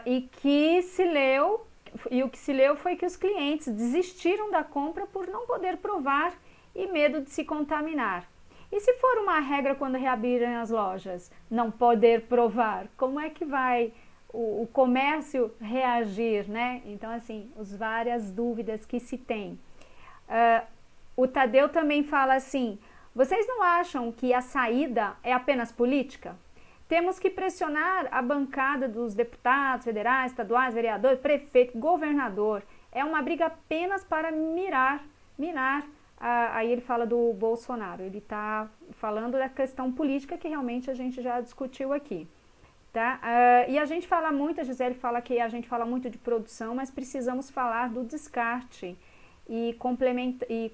E o que se leu foi que os clientes desistiram da compra por não poder provar e medo de se contaminar. E se for uma regra quando reabrirem as lojas, não poder provar, como é que vai o comércio reagir, né? Então, assim, as várias dúvidas que se tem. O Tadeu também fala assim, vocês não acham que a saída é apenas política? Temos que pressionar a bancada dos deputados federais, estaduais, vereadores, prefeito, governador. É uma briga apenas para minar. Aí ele fala do Bolsonaro, ele está falando da questão política que realmente a gente já discutiu aqui. Tá? E a gente fala muito, a Gisele fala que a gente fala muito de produção, mas precisamos falar do descarte e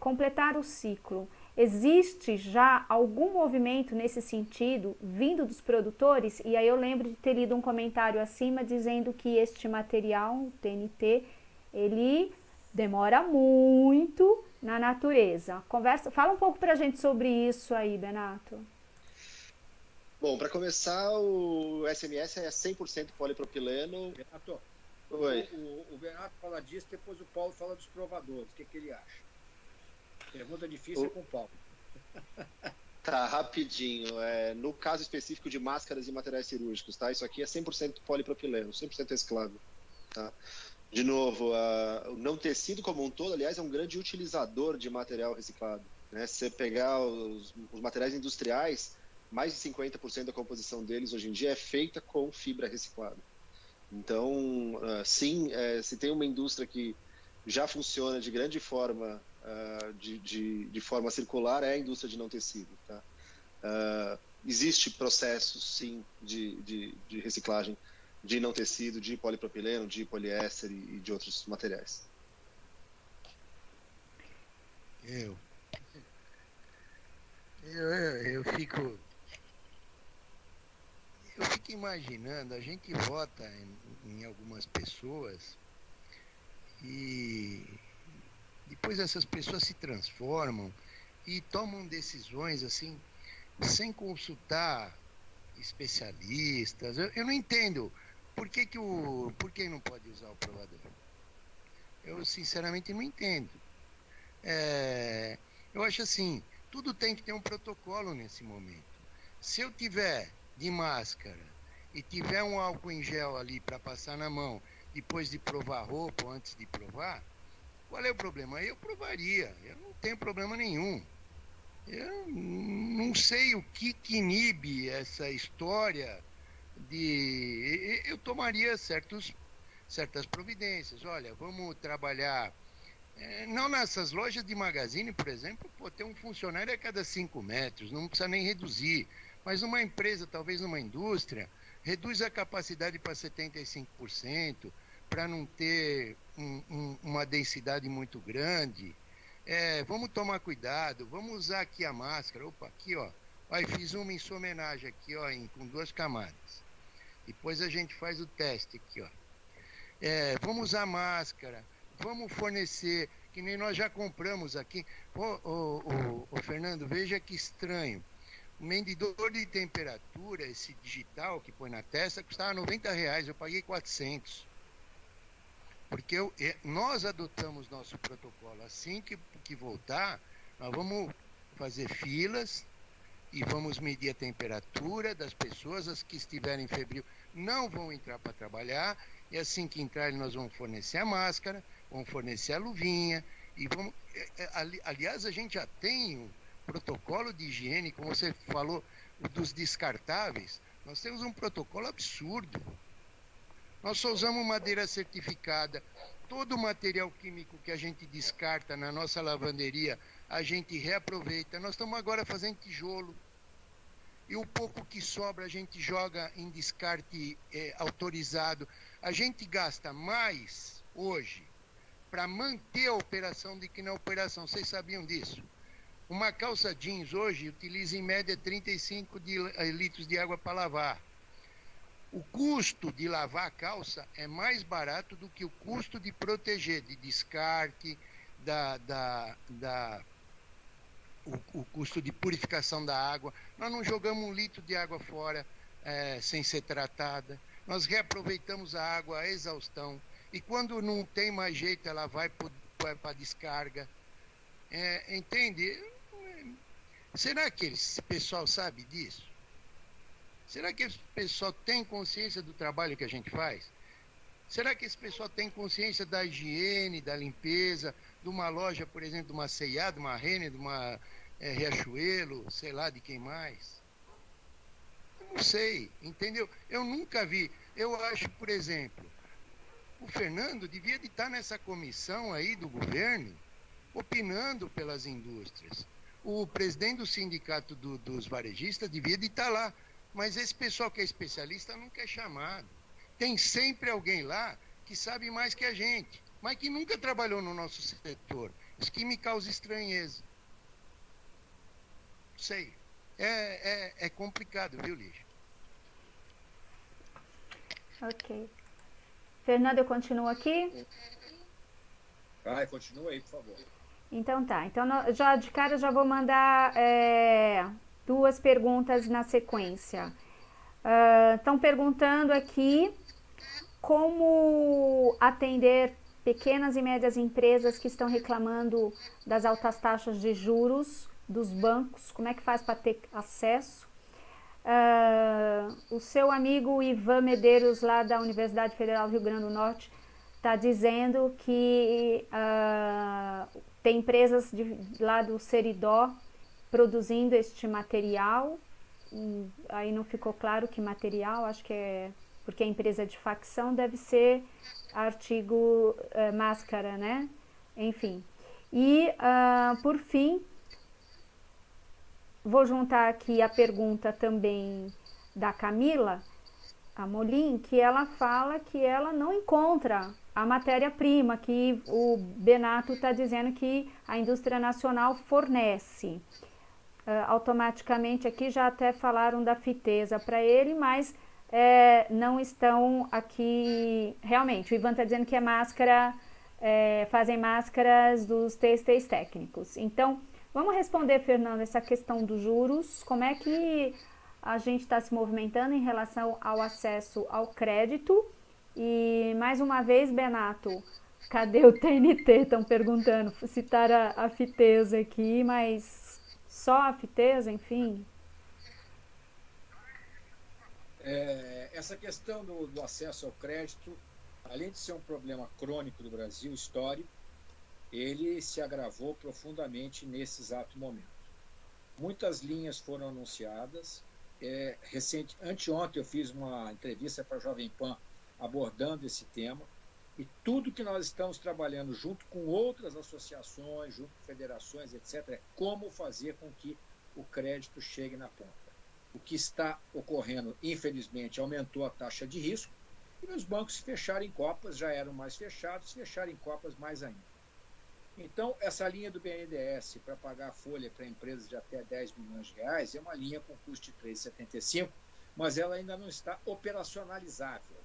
completar o ciclo. Existe já algum movimento nesse sentido vindo dos produtores? E aí eu lembro de ter lido um comentário acima dizendo que este material, o TNT, ele demora muito na natureza. Fala um pouco pra gente sobre isso aí, Benato. Bom, para começar, o SMS é 100% polipropileno. Benato, Oi. O Benato fala disso, depois o Paulo fala dos provadores. O que ele acha? Pergunta difícil é com o Paulo. Tá, rapidinho. No caso específico de máscaras e materiais cirúrgicos, tá? Isso aqui é 100% polipropileno, 100% reciclável, tá? De novo, o não tecido como um todo, aliás, é um grande utilizador de material reciclado, né? Se você pegar os materiais industriais, mais de 50% da composição deles hoje em dia é feita com fibra reciclada. Então, sim, se tem uma indústria que já funciona de grande forma, de forma circular, é a indústria de não tecido. Tá? Existe processo, sim, de reciclagem de não tecido, de polipropileno, de poliéster e de outros materiais. Eu fico imaginando, a gente vota em algumas pessoas e depois essas pessoas se transformam e tomam decisões assim, sem consultar especialistas. Eu não entendo por que não pode usar o provador. Eu sinceramente não entendo. Eu acho assim, tudo tem que ter um protocolo nesse momento. Se eu tiver de máscara e tiver um álcool em gel ali para passar na mão depois de provar a roupa ou antes de provar, qual é o problema? Eu provaria, eu não tenho problema nenhum. Eu não sei o que inibe essa história de... Eu tomaria certas providências. Olha, vamos trabalhar... Não nessas lojas de magazine, por exemplo, ter um funcionário a cada 5 metros, não precisa nem reduzir. Mas numa empresa, talvez numa indústria, reduz a capacidade para 75%, para não ter uma densidade muito grande. Vamos tomar cuidado, vamos usar aqui a máscara. Opa, aqui, ó. Olha, fiz uma em sua homenagem aqui, ó, com 2 camadas. Depois a gente faz o teste aqui, ó. Vamos usar máscara, vamos fornecer, que nem nós já compramos aqui. Ô, Fernando, veja que estranho. O medidor de temperatura, esse digital que põe na testa, custava R$90, eu paguei 400. Porque nós adotamos nosso protocolo. Assim que voltar, nós vamos fazer filas e vamos medir a temperatura das pessoas. As que estiverem febril não vão entrar para trabalhar. E assim que entrarem, nós vamos fornecer a máscara, vamos fornecer a luvinha. E vamos, aliás, a gente já tem um protocolo de higiene, como você falou, dos descartáveis. Nós temos um protocolo absurdo. Nós só usamos madeira certificada. Todo o material químico que a gente descarta na nossa lavanderia, a gente reaproveita. Nós estamos agora fazendo tijolo. E o pouco que sobra a gente joga em descarte autorizado. A gente gasta mais hoje para manter a operação do que na operação. Vocês sabiam disso? Uma calça jeans hoje utiliza em média 35 litros de água para lavar. O custo de lavar a calça é mais barato do que o custo de proteger, de descarte, o custo de purificação da água. Nós não jogamos 1 litro de água fora sem ser tratada. Nós reaproveitamos a água a exaustão. E quando não tem mais jeito, ela vai para a descarga. Entende? Será que esse pessoal sabe disso? Será que esse pessoal tem consciência do trabalho que a gente faz? Será que esse pessoal tem consciência da higiene, da limpeza, de uma loja, por exemplo, de uma C&A, de uma Renner, de uma Riachuelo, sei lá, de quem mais? Eu não sei, entendeu? Eu nunca vi. Eu acho, por exemplo, o Fernando devia de estar nessa comissão aí do governo, opinando pelas indústrias. O presidente do sindicato dos varejistas devia de estar lá. Mas esse pessoal que é especialista nunca é chamado. Tem sempre alguém lá que sabe mais que a gente, mas que nunca trabalhou no nosso setor. Isso que me causa estranheza. Não sei. É complicado, viu, Lígia? Ok. Fernando, eu continuo aqui? Continua aí, por favor. Então tá. Então, já de cara, já vou mandar 2 perguntas na sequência. Estão perguntando aqui como atender pequenas e médias empresas que estão reclamando das altas taxas de juros dos bancos. Como é que faz para ter acesso? O seu amigo Ivan Medeiros, lá da Universidade Federal do Rio Grande do Norte, está dizendo que tem empresas lá do Seridó produzindo este material aí não ficou claro que material, acho que é porque a empresa de facção deve ser artigo máscara, né? Enfim. E, por fim, vou juntar aqui a pergunta também da Camila Amolim, que ela fala que ela não encontra a matéria-prima que o Benato está dizendo que a indústria nacional fornece. Automaticamente aqui já até falaram da Fitesa para ele, mas não estão aqui realmente. O Ivan está dizendo que é máscara, fazem máscaras dos têxteis técnicos. Então, vamos responder, Fernando, essa questão dos juros. Como é que a gente está se movimentando em relação ao acesso ao crédito? E, mais uma vez, Benato, cadê o TNT? Estão perguntando, citaram a Fitesa aqui, mas só a Fitesa, enfim? Essa questão do acesso ao crédito, além de ser um problema crônico do Brasil, histórico, ele se agravou profundamente nesse exato momento. Muitas linhas foram anunciadas. Anteontem eu fiz uma entrevista para a Jovem Pan abordando esse tema, e tudo que nós estamos trabalhando junto com outras associações, junto com federações, etc., é como fazer com que o crédito chegue na ponta. O que está ocorrendo, infelizmente, aumentou a taxa de risco, e os bancos se fecharem copas, já eram mais fechados, fecharem copas mais ainda. Então, essa linha do BNDES para pagar a folha para empresas de até 10 milhões de reais é uma linha com custo de 3,75, mas ela ainda não está operacionalizável.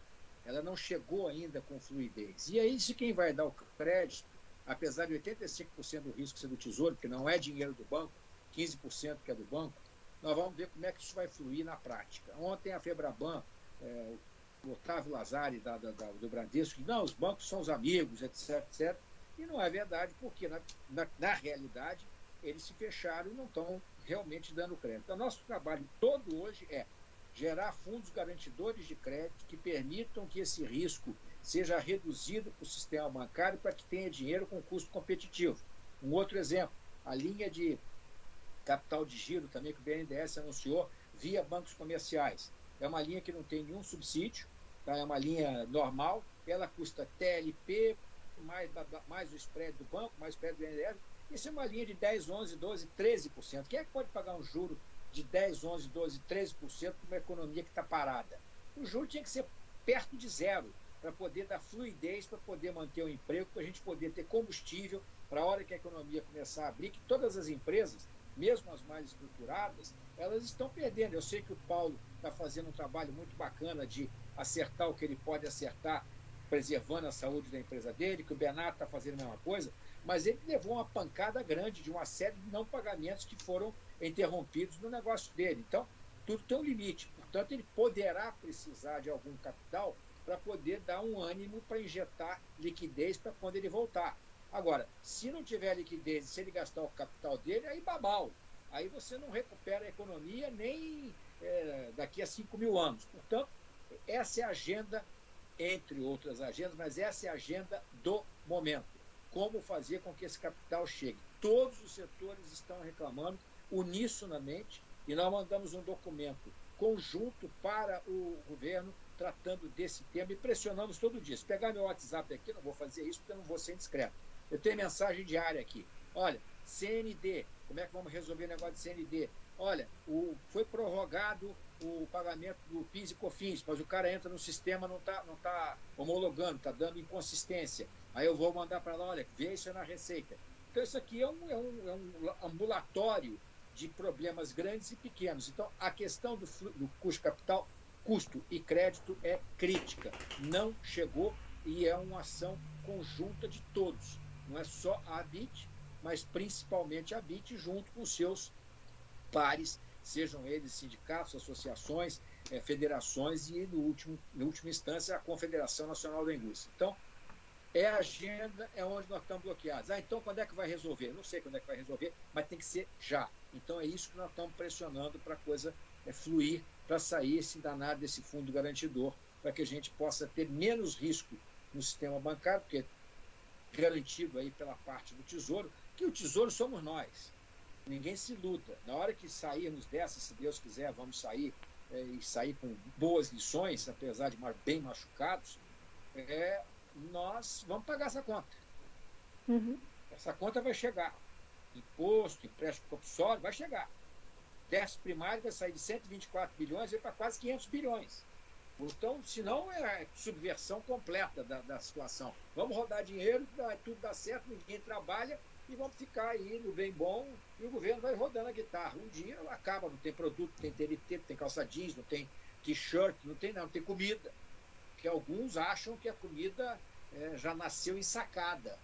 Ela não chegou ainda com fluidez. E aí, se quem vai dar o crédito, apesar de 85% do risco ser do Tesouro, que não é dinheiro do banco, 15% que é do banco, nós vamos ver como é que isso vai fluir na prática. Ontem a Febraban, o Otávio Lazari do Bradesco, que não, os bancos são os amigos, etc, etc. E não é verdade, porque na realidade eles se fecharam e não estão realmente dando crédito. Então, nosso trabalho todo hoje é gerar fundos garantidores de crédito que permitam que esse risco seja reduzido para o sistema bancário para que tenha dinheiro com custo competitivo. Um outro exemplo, a linha de capital de giro também que o BNDES anunciou via bancos comerciais. É uma linha que não tem nenhum subsídio, tá? É uma linha normal, ela custa TLP, mais o spread do banco, mais o spread do BNDES. Isso é uma linha de 10, 11, 12, 13%. Quem é que pode pagar um juro de 10, 11, 12, 13% para uma economia que está parada? O juro tinha que ser perto de zero para poder dar fluidez, para poder manter o emprego, para a gente poder ter combustível para a hora que a economia começar a abrir, que todas as empresas, mesmo as mais estruturadas, elas estão perdendo. Eu sei que o Paulo está fazendo um trabalho muito bacana de acertar o que ele pode acertar, preservando a saúde da empresa dele, que o Benato está fazendo a mesma coisa, mas ele levou uma pancada grande de uma série de não pagamentos que foram interrompidos no negócio dele. Então, tudo tem um limite. Portanto, ele poderá precisar de algum capital para poder dar um ânimo para injetar liquidez para quando ele voltar. Agora, se não tiver liquidez, se ele gastar o capital dele, aí babau. Aí você não recupera a economia nem daqui a 5 mil anos. Portanto, essa é a agenda, entre outras agendas, mas essa é a agenda do momento. Como fazer com que esse capital chegue. Todos os setores estão reclamando unissonamente e nós mandamos um documento conjunto para o governo tratando desse tema e pressionamos todo dia. Se pegar meu WhatsApp aqui, não vou fazer isso porque eu não vou ser indiscreto. Eu tenho mensagem diária aqui. Olha, CND, como é que vamos resolver o negócio de CND? Olha, foi prorrogado o pagamento do PIS e COFINS, mas o cara entra no sistema, não tá homologando, está dando inconsistência. Aí eu vou mandar para lá, olha, vê isso na Receita. Então isso aqui é um ambulatório de problemas grandes e pequenos. Então a questão do custo capital, custo e crédito é crítica. Não chegou e é uma ação conjunta de todos. Não é só a ABIT, mas principalmente a ABIT junto com seus pares, sejam eles sindicatos, associações, federações e, na última instância, a Confederação Nacional da Indústria. Então, a agenda é onde nós estamos bloqueados. Então, quando é que vai resolver? Não sei quando é que vai resolver, mas tem que ser já. Então, é isso que nós estamos pressionando para a coisa fluir, para sair esse danado desse fundo garantidor, para que a gente possa ter menos risco no sistema bancário, porque garantido aí pela parte do Tesouro, que o Tesouro somos nós. ninguém se iluda. Na hora que sairmos dessa, se Deus quiser, vamos sair e sair com boas lições, apesar de bem machucados, nós vamos pagar essa conta. Uhum. Essa conta vai chegar. Imposto, empréstimo compulsório, vai chegar. Déficit primário vai sair de 124 bilhões e vai para quase 500 bilhões. Então, senão é subversão completa da situação. Vamos rodar dinheiro, tudo dá certo, ninguém trabalha e vamos ficar aí no bem bom e o governo vai rodando a guitarra. Um dia ela acaba, não tem produto, não tem TNT, não tem calça jeans, não tem t-shirt, não tem comida. Porque alguns acham que a comida já nasceu ensacada.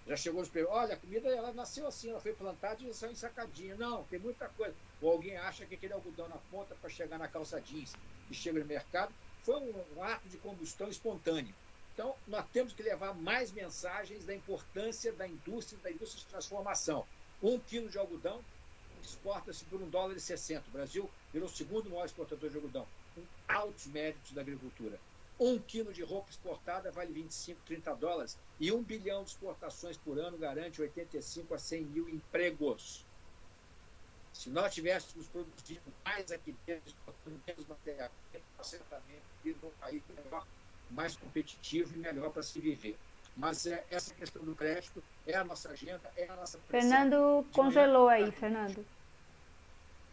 Já chegou nos perguntos, olha, a comida ela nasceu assim, ela foi plantada e já saiu ensacadinha. Não, tem muita coisa. Ou alguém acha que aquele algodão na ponta para chegar na calça jeans que chega no mercado foi um ato de combustão espontâneo. Então, nós temos que levar mais mensagens da importância da indústria de transformação. 1 quilo de algodão exporta-se por $1,60. O Brasil virou o segundo maior exportador de algodão, com altos méritos da agricultura. 1 quilo de roupa exportada vale $25-30 e 1 bilhão de exportações por ano garante 85 a 100 mil empregos. Se nós tivéssemos produzido mais aqui dentro, exportando menos matéria-prima, nós certamente teríamos um país melhor, mais competitivo e melhor para se viver. Mas essa questão do crédito é a nossa agenda, é a nossa pressão. Fernando congelou aí, Fernando.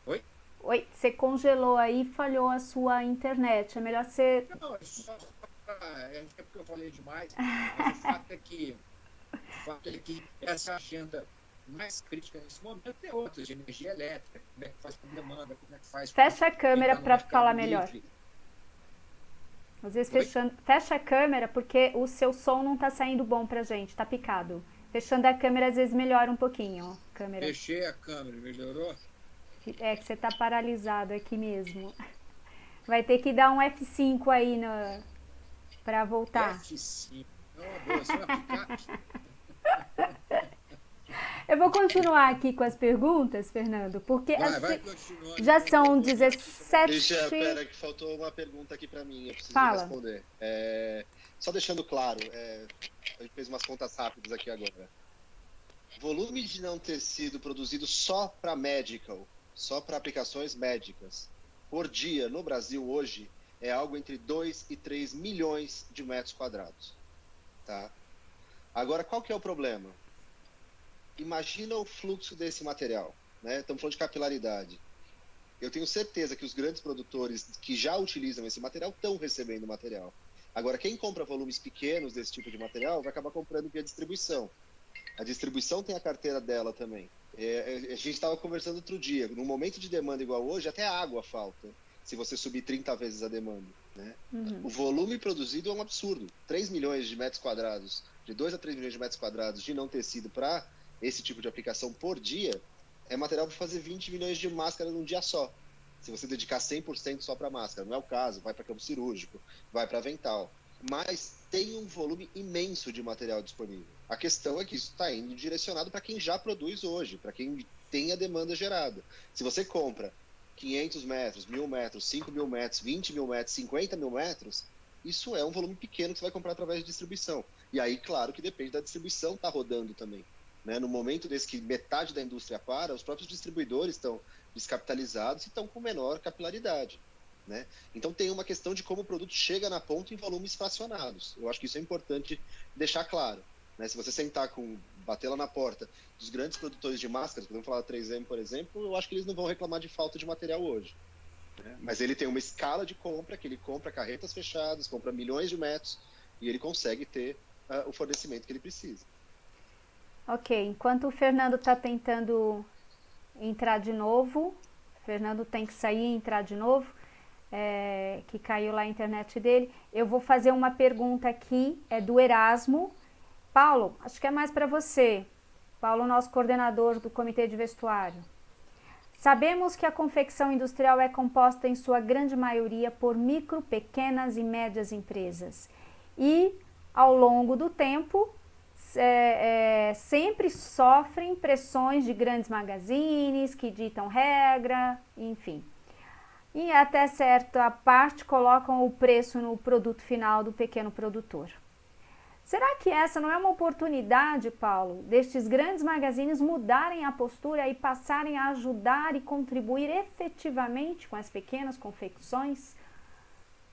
Oi? Oi, você congelou aí, falhou a sua internet. É melhor você... Não, é só porque eu falei demais, mas o fato é que essa agenda mais crítica nesse momento é outras, de energia elétrica, como é que faz com demanda, como é que faz... Fecha a câmera tá para falar livre. melhor. Às vezes fecha a câmera porque o seu som não está saindo bom pra gente, tá picado. Fechando a câmera às vezes melhora um pouquinho, ó. Câmera. Fechei a câmera, melhorou? É que você tá paralisado aqui mesmo. Vai ter que dar um F5 aí para voltar. F5. É uma boa, isso é uma picape. Eu vou continuar aqui com as perguntas, Fernando, porque já são 17... Deixa, pera, que faltou uma pergunta aqui para mim, eu preciso responder. Só deixando claro, a gente fez umas contas rápidas aqui agora. Volume de não tecido produzido só para medical, só para aplicações médicas, por dia no Brasil hoje, é algo entre 2 e 3 milhões de metros quadrados. Tá? Agora, qual que é o problema? Imagina o fluxo desse material, né? Estamos falando de capilaridade. Eu tenho certeza que os grandes produtores que já utilizam esse material estão recebendo material. Agora, quem compra volumes pequenos desse tipo de material vai acabar comprando via distribuição. A distribuição tem a carteira dela também. A gente estava conversando outro dia, num momento de demanda igual hoje, até a água falta, se você subir 30 vezes a demanda. Né? Uhum. O volume produzido é um absurdo. 3 milhões de metros quadrados, de 2 a 3 milhões de metros quadrados de não tecido para esse tipo de aplicação por dia, é material para fazer 20 milhões de máscaras num dia só. Se você dedicar 100% só para máscara, não é o caso, vai para campo cirúrgico, vai para avental. Mas tem um volume imenso de material disponível. A questão é que isso está indo direcionado para quem já produz hoje, para quem tem a demanda gerada. Se você compra 500 metros, 1.000 metros, 5.000 metros, 20 mil metros, 50 mil metros, isso é um volume pequeno que você vai comprar através de distribuição. E aí, claro que depende da distribuição estar rodando também. Né? No momento desse que metade da indústria para, os próprios distribuidores estão descapitalizados e estão com menor capilaridade. Né? Então tem uma questão de como o produto chega na ponta em volumes fracionados. Eu acho que isso é importante deixar claro. Né? Se você bater lá na porta dos grandes produtores de máscaras, podemos falar da 3M, por exemplo, eu acho que eles não vão reclamar de falta de material hoje. Né? Mas ele tem uma escala de compra, que ele compra carretas fechadas, compra milhões de metros, e ele consegue ter o fornecimento que ele precisa. Ok, enquanto o Fernando está tentando entrar de novo, o Fernando tem que sair e entrar de novo, que caiu lá a internet dele, eu vou fazer uma pergunta aqui, do Erasmo. Paulo, acho que é mais para você. Paulo, nosso coordenador do Comitê de Vestuário. Sabemos que a confecção industrial é composta em sua grande maioria por micro, pequenas e médias empresas. E, ao longo do tempo, sempre sofrem pressões de grandes magazines que ditam regra, enfim. E até certa parte colocam o preço no produto final do pequeno produtor. Será que essa não é uma oportunidade, Paulo, destes grandes magazines mudarem a postura e passarem a ajudar e contribuir efetivamente com as pequenas confecções?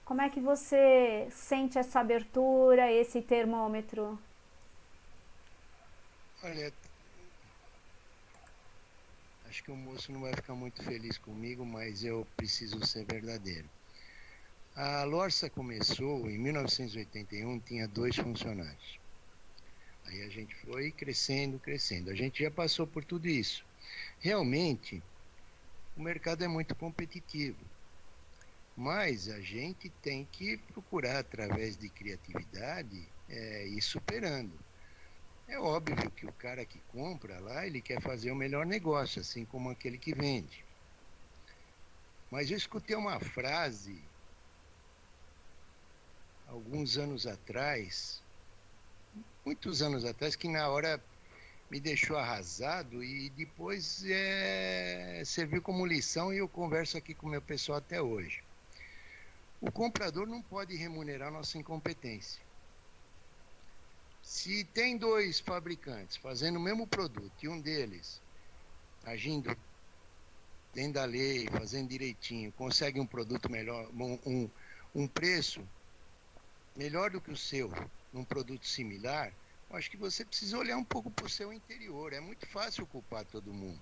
Como é que você sente essa abertura, esse termômetro? Olha, acho que o moço não vai ficar muito feliz comigo, mas eu preciso ser verdadeiro. A Lorsa começou em 1981, tinha 2 funcionários. Aí a gente foi crescendo, crescendo. A gente já passou por tudo isso. Realmente, o mercado é muito competitivo. Mas a gente tem que procurar, através de criatividade, ir superando. É óbvio que o cara que compra lá, ele quer fazer o melhor negócio, assim como aquele que vende. Mas eu escutei uma frase alguns anos atrás, muitos anos atrás, que na hora me deixou arrasado e depois serviu como lição e eu converso aqui com o meu pessoal até hoje. O comprador não pode remunerar nossa incompetência. Se tem 2 fabricantes fazendo o mesmo produto e um deles agindo dentro da lei, fazendo direitinho, consegue um produto melhor, um preço melhor do que o seu, num produto similar, eu acho que você precisa olhar um pouco para o seu interior. É muito fácil culpar todo mundo.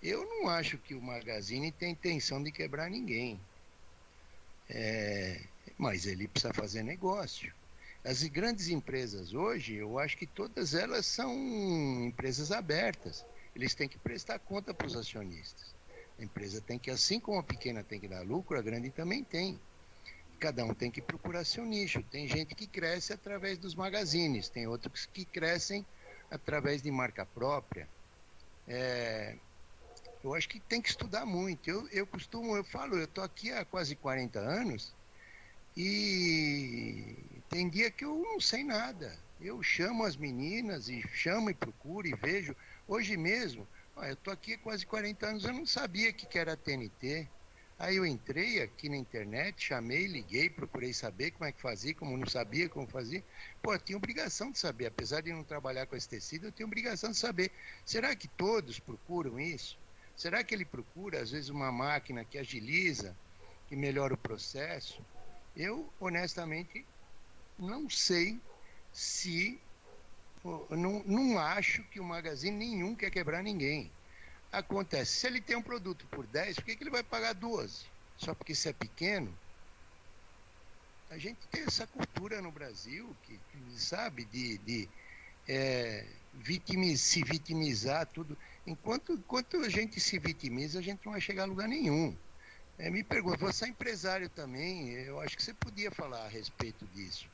Eu não acho que o Magazine tem intenção de quebrar ninguém. Mas ele precisa fazer negócio. As grandes empresas hoje, eu acho que todas elas são empresas abertas. Eles têm que prestar conta para os acionistas. A empresa tem que, assim como a pequena tem que dar lucro, a grande também tem. Cada um tem que procurar seu nicho. Tem gente que cresce através dos magazines, tem outros que crescem através de marca própria. Eu acho que tem que estudar muito. Eu falo, eu estou aqui há quase 40 anos e tem dia que eu não sei nada. Eu chamo as meninas e chamo e procuro e vejo. Hoje mesmo, eu estou aqui há quase 40 anos, eu não sabia que era TNT. Aí eu entrei aqui na internet, chamei, liguei, procurei saber como é que fazia, como não sabia como fazia. Pô, eu tinha obrigação de saber, apesar de não trabalhar com esse tecido, eu tinha obrigação de saber. Será que todos procuram isso? Será que ele procura, às vezes, uma máquina que agiliza, que melhora o processo? Eu, honestamente, não sei se... Não acho que o Magazine nenhum quer quebrar ninguém. Acontece, se ele tem um produto por 10, por que ele vai pagar 12? Só porque isso é pequeno? A gente tem essa cultura no Brasil, que sabe, de se vitimizar, tudo. Enquanto a gente se vitimiza, a gente não vai chegar a lugar nenhum. Me pergunto, você é empresário também, eu acho que você podia falar a respeito disso.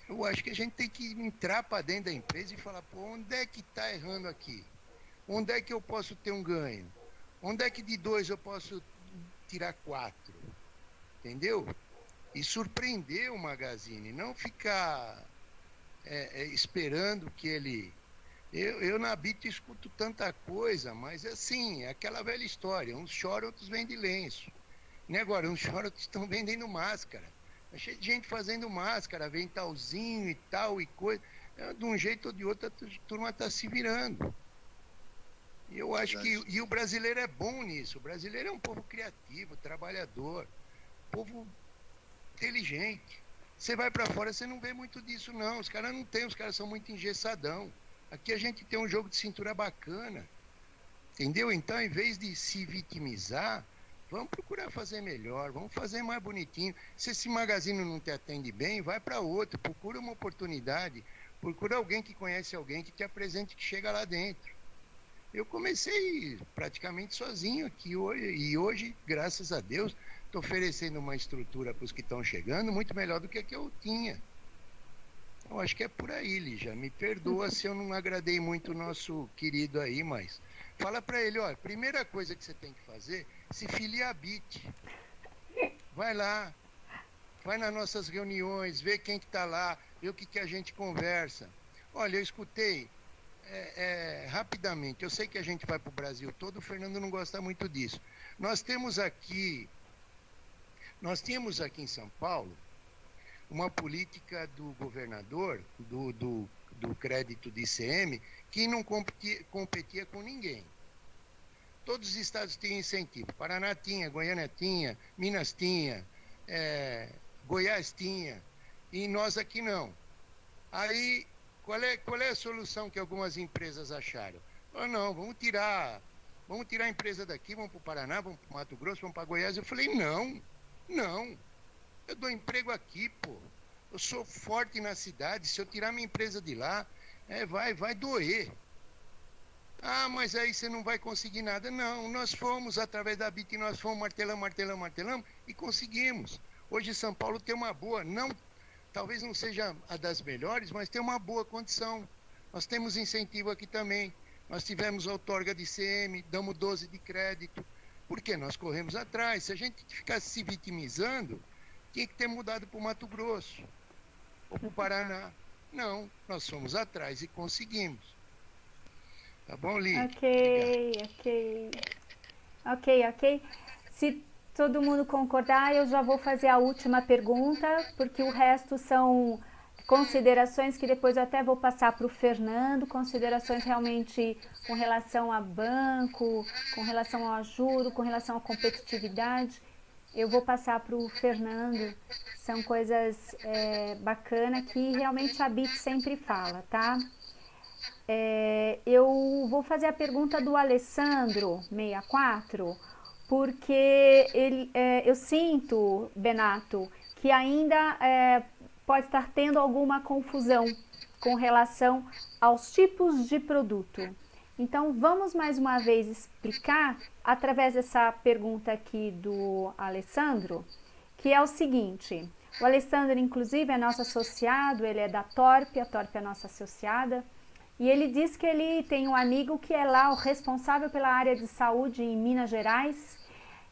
Eu acho que a gente tem que entrar para dentro da empresa e falar, pô, onde é que está errando aqui? Onde é que eu posso ter um ganho? Onde é que de 2 eu posso tirar 4? Entendeu? E surpreender o Magazine, não ficar esperando que ele... Eu na Bit escuto tanta coisa, mas assim, é aquela velha história, uns choram, outros vendem lenço. E agora, uns choram, outros estão vendendo máscara. Tá cheio de gente fazendo máscara, vem talzinho e tal e coisa. De um jeito ou de outro, a turma está se virando. E eu acho que o brasileiro é bom nisso. O brasileiro é um povo criativo, trabalhador, povo inteligente. Você vai para fora, você não vê muito disso, não. Os caras não têm, os caras são muito engessadão. Aqui a gente tem um jogo de cintura bacana. Entendeu? Então, em vez de se vitimizar, vamos procurar fazer melhor, vamos fazer mais bonitinho. Se esse magazine não te atende bem, vai para outro, procura uma oportunidade, procura alguém que conhece alguém que te apresente, que chega lá dentro. Eu comecei praticamente sozinho aqui hoje, e hoje, graças a Deus, estou oferecendo uma estrutura para os que estão chegando muito melhor do que a que eu tinha. Eu acho que é por aí, Lígia. Me perdoa se eu não agradei muito o nosso querido aí, mas fala para ele, olha, primeira coisa que você tem que fazer, se filia à Bit. Vai lá, vai nas nossas reuniões, vê quem que está lá, vê o que a gente conversa. Olha, eu escutei rapidamente, eu sei que a gente vai para o Brasil todo, o Fernando não gosta muito disso. Nós tínhamos aqui em São Paulo uma política do governador, do crédito de ICM, que não competia com ninguém. Todos os estados tinham incentivo. Paraná tinha, Goiânia tinha, Minas tinha, Goiás tinha, e nós aqui não. Aí, qual é a solução que algumas empresas acharam? Não, vamos tirar a empresa daqui, vamos para o Paraná, vamos para o Mato Grosso, vamos para Goiás. Eu falei, não, eu dou emprego aqui, pô. Eu sou forte na cidade, se eu tirar minha empresa de lá, vai doer. Mas aí você não vai conseguir nada. Não, nós fomos, através da BIT, nós fomos martelamos e conseguimos. Hoje São Paulo tem uma boa, talvez não seja a das melhores, mas tem uma boa condição. Nós temos incentivo aqui também. Nós tivemos outorga de ICM, damos 12 de crédito, porque nós corremos atrás. Se a gente ficasse se vitimizando, tinha que ter mudado para o Mato Grosso ou para o Paraná. Não, nós fomos atrás e conseguimos. Tá bom, Li? Ok. Se todo mundo concordar, eu já vou fazer a última pergunta, porque o resto são considerações que depois eu até vou passar para o Fernando, considerações realmente com relação a banco, com relação ao juro, com relação à competitividade. Eu vou passar para o Fernando, são coisas bacanas que realmente a BIT sempre fala, tá? Eu vou fazer a pergunta do Alessandro 64, porque eu sinto, Benato, que ainda pode estar tendo alguma confusão com relação aos tipos de produto. Então, vamos mais uma vez explicar, através dessa pergunta aqui do Alessandro, que é o seguinte: o Alessandro, inclusive, é nosso associado, ele é da Torp, a Torp é nossa associada, e ele diz que ele tem um amigo que é lá o responsável pela área de saúde em Minas Gerais,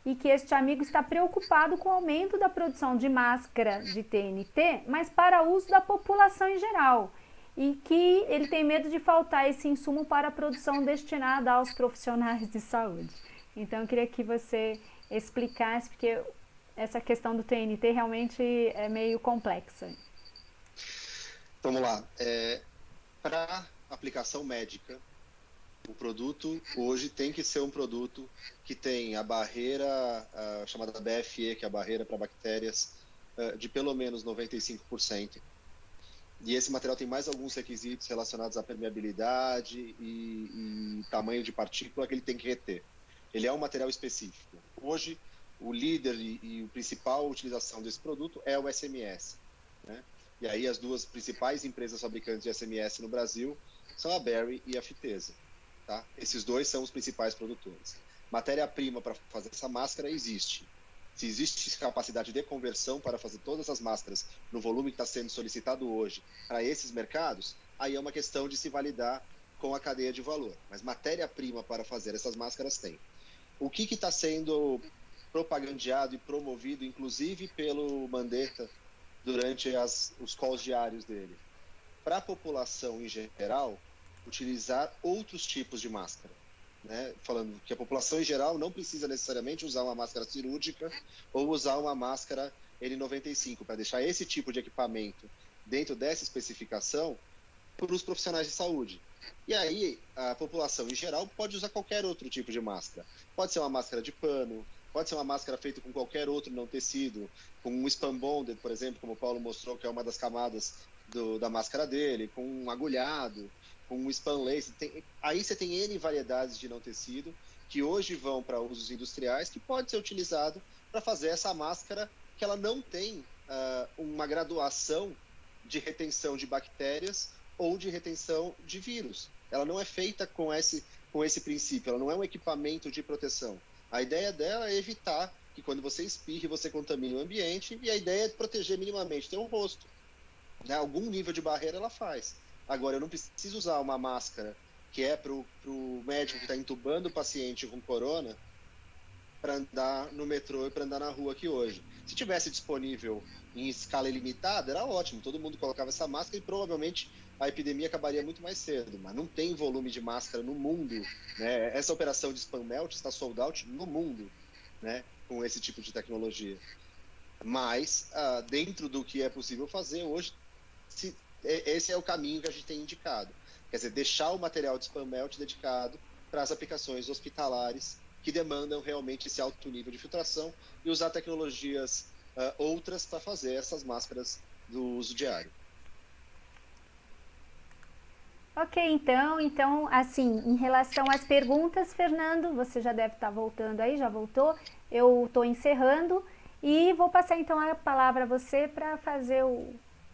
e que este amigo está preocupado com o aumento da produção de máscara de TNT, mas para uso da população em geral, e que ele tem medo de faltar esse insumo para a produção destinada aos profissionais de saúde. Então eu queria que você explicasse, porque essa questão do TNT realmente é meio complexa. Vamos lá. Para aplicação médica, o produto hoje tem que ser um produto que tem a barreira chamada BFE, que é a barreira para bactérias, de pelo menos 95%. E esse material tem mais alguns requisitos relacionados à permeabilidade e tamanho de partícula que ele tem que reter. Ele é um material específico. Hoje, o líder e a principal utilização desse produto é o SMS, né? E aí as duas principais empresas fabricantes de SMS no Brasil são a Berry e a Fitesa. Tá? Esses dois são os principais produtores. Matéria-prima para fazer essa máscara existe. Se existe capacidade de conversão para fazer todas as máscaras no volume que está sendo solicitado hoje para esses mercados, aí é uma questão de se validar com a cadeia de valor. Mas matéria-prima para fazer essas máscaras tem. O que está sendo propagandeado e promovido, inclusive pelo Mandetta, durante os calls diários dele? Para a população em geral, utilizar outros tipos de máscara, né? Falando que a população em geral não precisa necessariamente usar uma máscara cirúrgica ou usar uma máscara N95, para deixar esse tipo de equipamento dentro dessa especificação para os profissionais de saúde. E aí a população em geral pode usar qualquer outro tipo de máscara. Pode ser uma máscara de pano, pode ser uma máscara feita com qualquer outro não tecido, com um spun bonded, por exemplo, como o Paulo mostrou, que é uma das camadas da máscara dele, com um agulhado, com um span lace. Aí você tem N variedades de não tecido que hoje vão para usos industriais, que pode ser utilizado para fazer essa máscara que ela não tem uma graduação de retenção de bactérias ou de retenção de vírus. Ela não é feita com esse princípio, ela não é um equipamento de proteção. A ideia dela é evitar que quando você espirre, você contamine o ambiente, e a ideia é proteger minimamente teu rosto. Né? Algum nível de barreira ela faz. Agora, eu não preciso usar uma máscara que é para o médico que está entubando o paciente com corona para andar no metrô e para andar na rua aqui hoje. Se tivesse disponível em escala ilimitada, era ótimo. Todo mundo colocava essa máscara e provavelmente a epidemia acabaria muito mais cedo. Mas não tem volume de máscara no mundo, né? Essa operação de spam melt está sold out no mundo, né? Com esse tipo de tecnologia. Mas, dentro do que é possível fazer hoje, esse é o caminho que a gente tem indicado. Quer dizer, deixar o material de spam melt dedicado para as aplicações hospitalares que demandam realmente esse alto nível de filtração e usar tecnologias outras para fazer essas máscaras do uso diário. Ok, então, assim, em relação às perguntas, Fernando, você já deve estar voltando aí, já voltou. Eu estou encerrando e vou passar então a palavra a você para fazer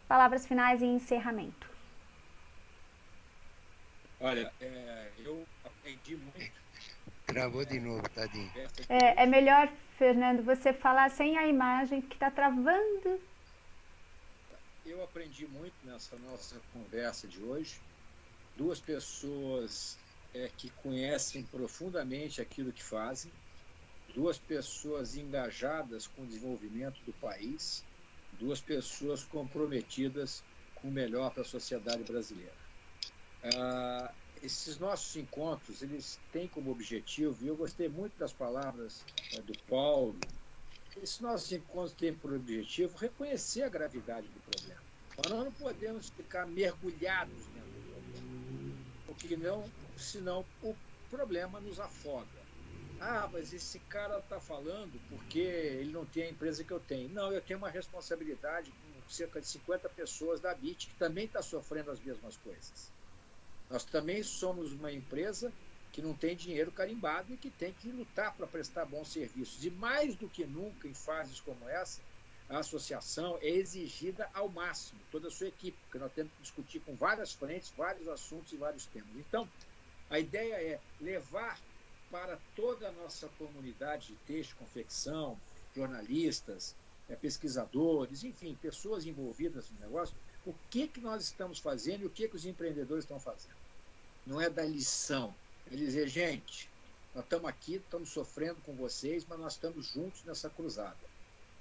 palavras finais e encerramento. Olha, eu aprendi muito. Travou de novo, tadinho. É melhor, Fernando, você falar sem a imagem, que está travando. Eu aprendi muito nessa nossa conversa de hoje. Duas pessoas que conhecem profundamente aquilo que fazem, duas pessoas engajadas com o desenvolvimento do país, duas pessoas comprometidas com o melhor para a sociedade brasileira. Esses nossos encontros, eles têm como objetivo, e eu gostei muito das palavras do Paulo, esses nossos encontros têm por objetivo reconhecer a gravidade do problema. Mas nós não podemos ficar mergulhados dentro do problema, porque senão o problema nos afoga. Mas esse cara está falando porque ele não tem a empresa que eu tenho. Não, eu tenho uma responsabilidade com cerca de 50 pessoas da BIT que também está sofrendo as mesmas coisas. Nós também somos uma empresa que não tem dinheiro carimbado e que tem que lutar para prestar bons serviços. E mais do que nunca, em fases como essa, a associação é exigida ao máximo, toda a sua equipe, porque nós temos que discutir com várias frentes, vários assuntos e vários temas. Então, a ideia é levar para toda a nossa comunidade de texto, confecção, jornalistas, pesquisadores, enfim, pessoas envolvidas no negócio, o que nós estamos fazendo e o que os empreendedores estão fazendo. Não é dar lição, é dizer, gente, nós estamos aqui, estamos sofrendo com vocês, mas nós estamos juntos nessa cruzada.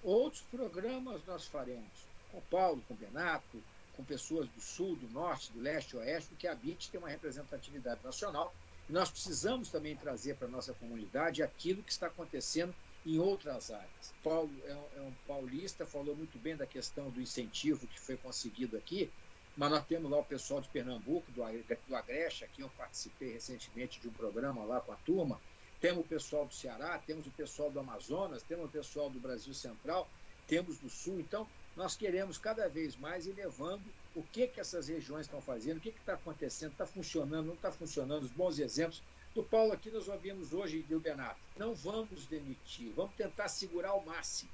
Outros programas nós faremos, com o Paulo, com o Benato, com pessoas do Sul, do Norte, do Leste e Oeste, porque a BIT tem uma representatividade nacional, e nós precisamos também trazer para a nossa comunidade aquilo que está acontecendo em outras áreas. Paulo é um paulista, falou muito bem da questão do incentivo que foi conseguido aqui, mas nós temos lá o pessoal de Pernambuco, do Agreste, aqui eu participei recentemente de um programa lá com a turma, temos o pessoal do Ceará, temos o pessoal do Amazonas, temos o pessoal do Brasil Central, temos do Sul, então nós queremos cada vez mais ir levando o que essas regiões estão fazendo, o que está acontecendo, está funcionando, não está funcionando, os bons exemplos. Do Paulo aqui nós ouvimos hoje e do Benato. Não vamos demitir, vamos tentar segurar ao máximo.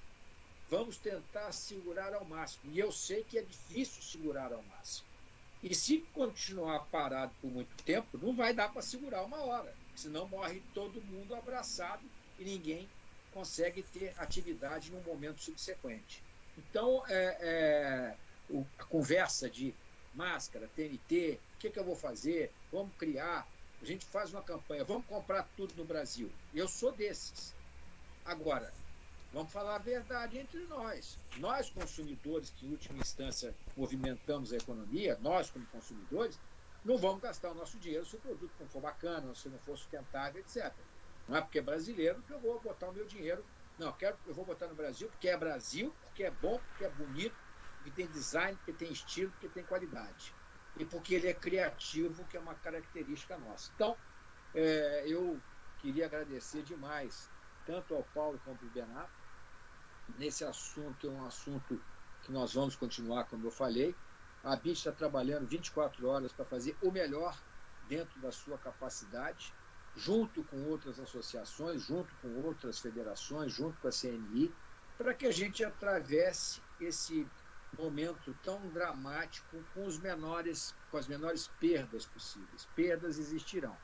Vamos tentar segurar ao máximo. E eu sei que é difícil segurar ao máximo. E se continuar parado por muito tempo, não vai dar para segurar uma hora. Senão morre todo mundo abraçado e ninguém consegue ter atividade no momento subsequente. Então, a conversa de máscara, TNT, o que eu vou fazer? Vamos criar. A gente faz uma campanha, vamos comprar tudo no Brasil. Eu sou desses. Agora, vamos falar a verdade entre nós. Nós, consumidores, que em última instância movimentamos a economia, nós, como consumidores, não vamos gastar o nosso dinheiro se o produto não for bacana, se não for sustentável, etc. Não é porque é brasileiro que eu vou botar o meu dinheiro. Não, eu vou botar no Brasil, porque é bom, porque é bonito, porque tem design, porque tem estilo, porque tem qualidade. E porque ele é criativo, que é uma característica nossa. Então, eu queria agradecer demais, tanto ao Paulo quanto ao Benato, nesse assunto, que é um assunto que nós vamos continuar, como eu falei. A BIT está trabalhando 24 horas para fazer o melhor dentro da sua capacidade, junto com outras associações, junto com outras federações, junto com a CNI, para que a gente atravesse esse momento tão dramático com as menores perdas possíveis. Perdas existirão,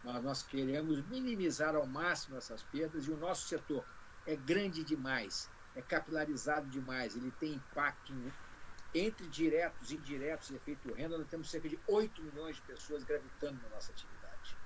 mas nós queremos minimizar ao máximo essas perdas, e o nosso setor é grande demais, é capilarizado demais, ele tem impacto entre diretos, indiretos e efeito renda. Nós temos cerca de 8 milhões de pessoas gravitando na nossa atividade,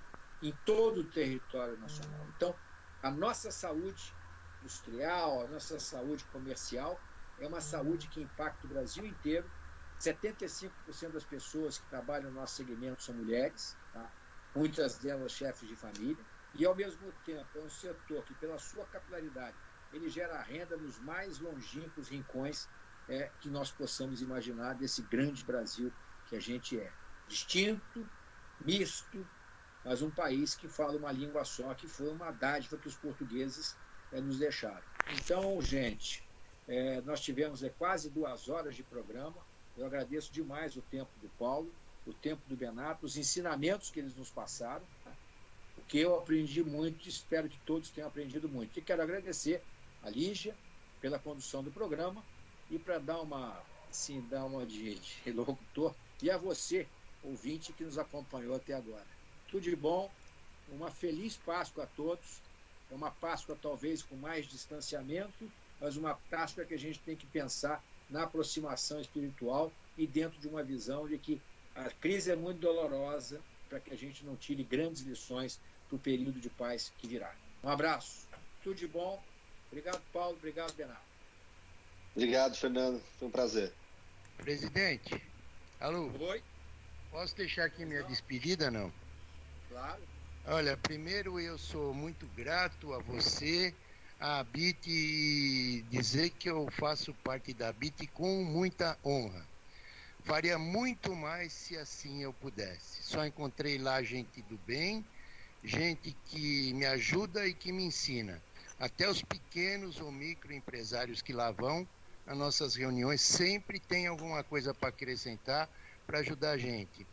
em todo o território nacional. Então, a nossa saúde industrial, a nossa saúde comercial, é uma saúde que impacta o Brasil inteiro. 75% das pessoas que trabalham no nosso segmento são mulheres, tá? Muitas delas chefes de família, e, ao mesmo tempo, é um setor que, pela sua capilaridade, ele gera renda nos mais longínquos rincões que nós possamos imaginar desse grande Brasil que a gente é. Distinto, misto, mas um país que fala uma língua só, que foi uma dádiva que os portugueses nos deixaram. Então, gente, nós tivemos quase 2 horas de programa. Eu agradeço demais o tempo do Paulo, o tempo do Benato, os ensinamentos que eles nos passaram, porque eu aprendi muito, espero que todos tenham aprendido muito. E quero agradecer a Lígia pela condução do programa e para dar uma de locutor, e a você, ouvinte, que nos acompanhou até agora. Tudo de bom, uma feliz Páscoa a todos. É uma Páscoa talvez com mais distanciamento, mas uma Páscoa que a gente tem que pensar na aproximação espiritual e dentro de uma visão de que a crise é muito dolorosa, para que a gente não tire grandes lições para o período de paz que virá. Um abraço, tudo de bom. Obrigado, Paulo. Obrigado, Benato. Obrigado, Fernando. Foi um prazer. Presidente, alô? Oi? Posso deixar aqui minha despedida, não? Claro. Olha, primeiro eu sou muito grato a você, a ABIT, e dizer que eu faço parte da ABIT com muita honra. Faria muito mais se assim eu pudesse. Só encontrei lá gente do bem, gente que me ajuda e que me ensina. Até os pequenos ou microempresários que lá vão, nas nossas reuniões, sempre tem alguma coisa para acrescentar, para ajudar a gente.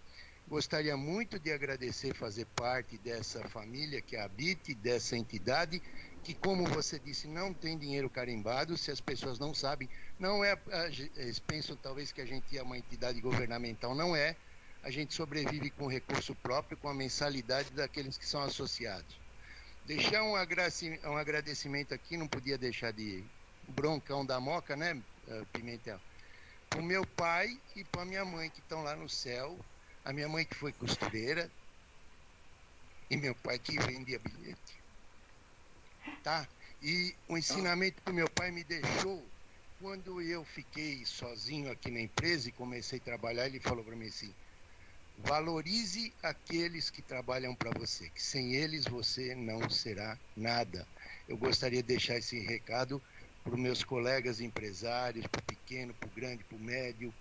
Gostaria muito de agradecer, fazer parte dessa família que é a ABIT, dessa entidade, que, como você disse, não tem dinheiro carimbado. Se as pessoas não sabem, não é, eles pensam talvez que a gente é uma entidade governamental, não é. A gente sobrevive com recurso próprio, com a mensalidade daqueles que são associados. Deixar um agradecimento aqui, não podia deixar de broncão da Moca, né, Pimentel? Para o meu pai e para a minha mãe, que estão lá no céu. A minha mãe que foi costureira e meu pai que vendia bilhete. Tá? E o ensinamento que o meu pai me deixou, quando eu fiquei sozinho aqui na empresa e comecei a trabalhar, ele falou para mim assim: valorize aqueles que trabalham para você, que sem eles você não será nada. Eu gostaria de deixar esse recado para os meus colegas empresários, para o pequeno, para o grande, para o médio.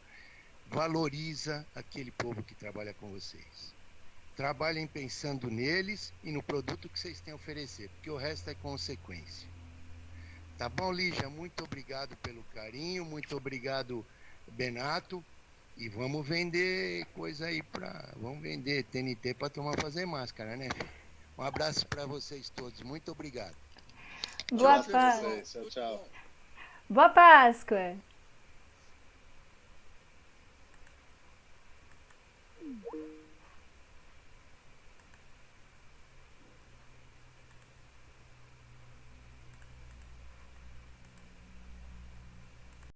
Valoriza aquele povo que trabalha com vocês. Trabalhem pensando neles e no produto que vocês têm a oferecer, porque o resto é consequência. Tá bom, Lígia? Muito obrigado pelo carinho, muito obrigado, Benato. E vamos vender coisa aí vamos vender TNT para tomar fazer máscara, né? Um abraço para vocês todos. Muito obrigado. Boa Tchau, Páscoa. tchau. Boa Páscoa.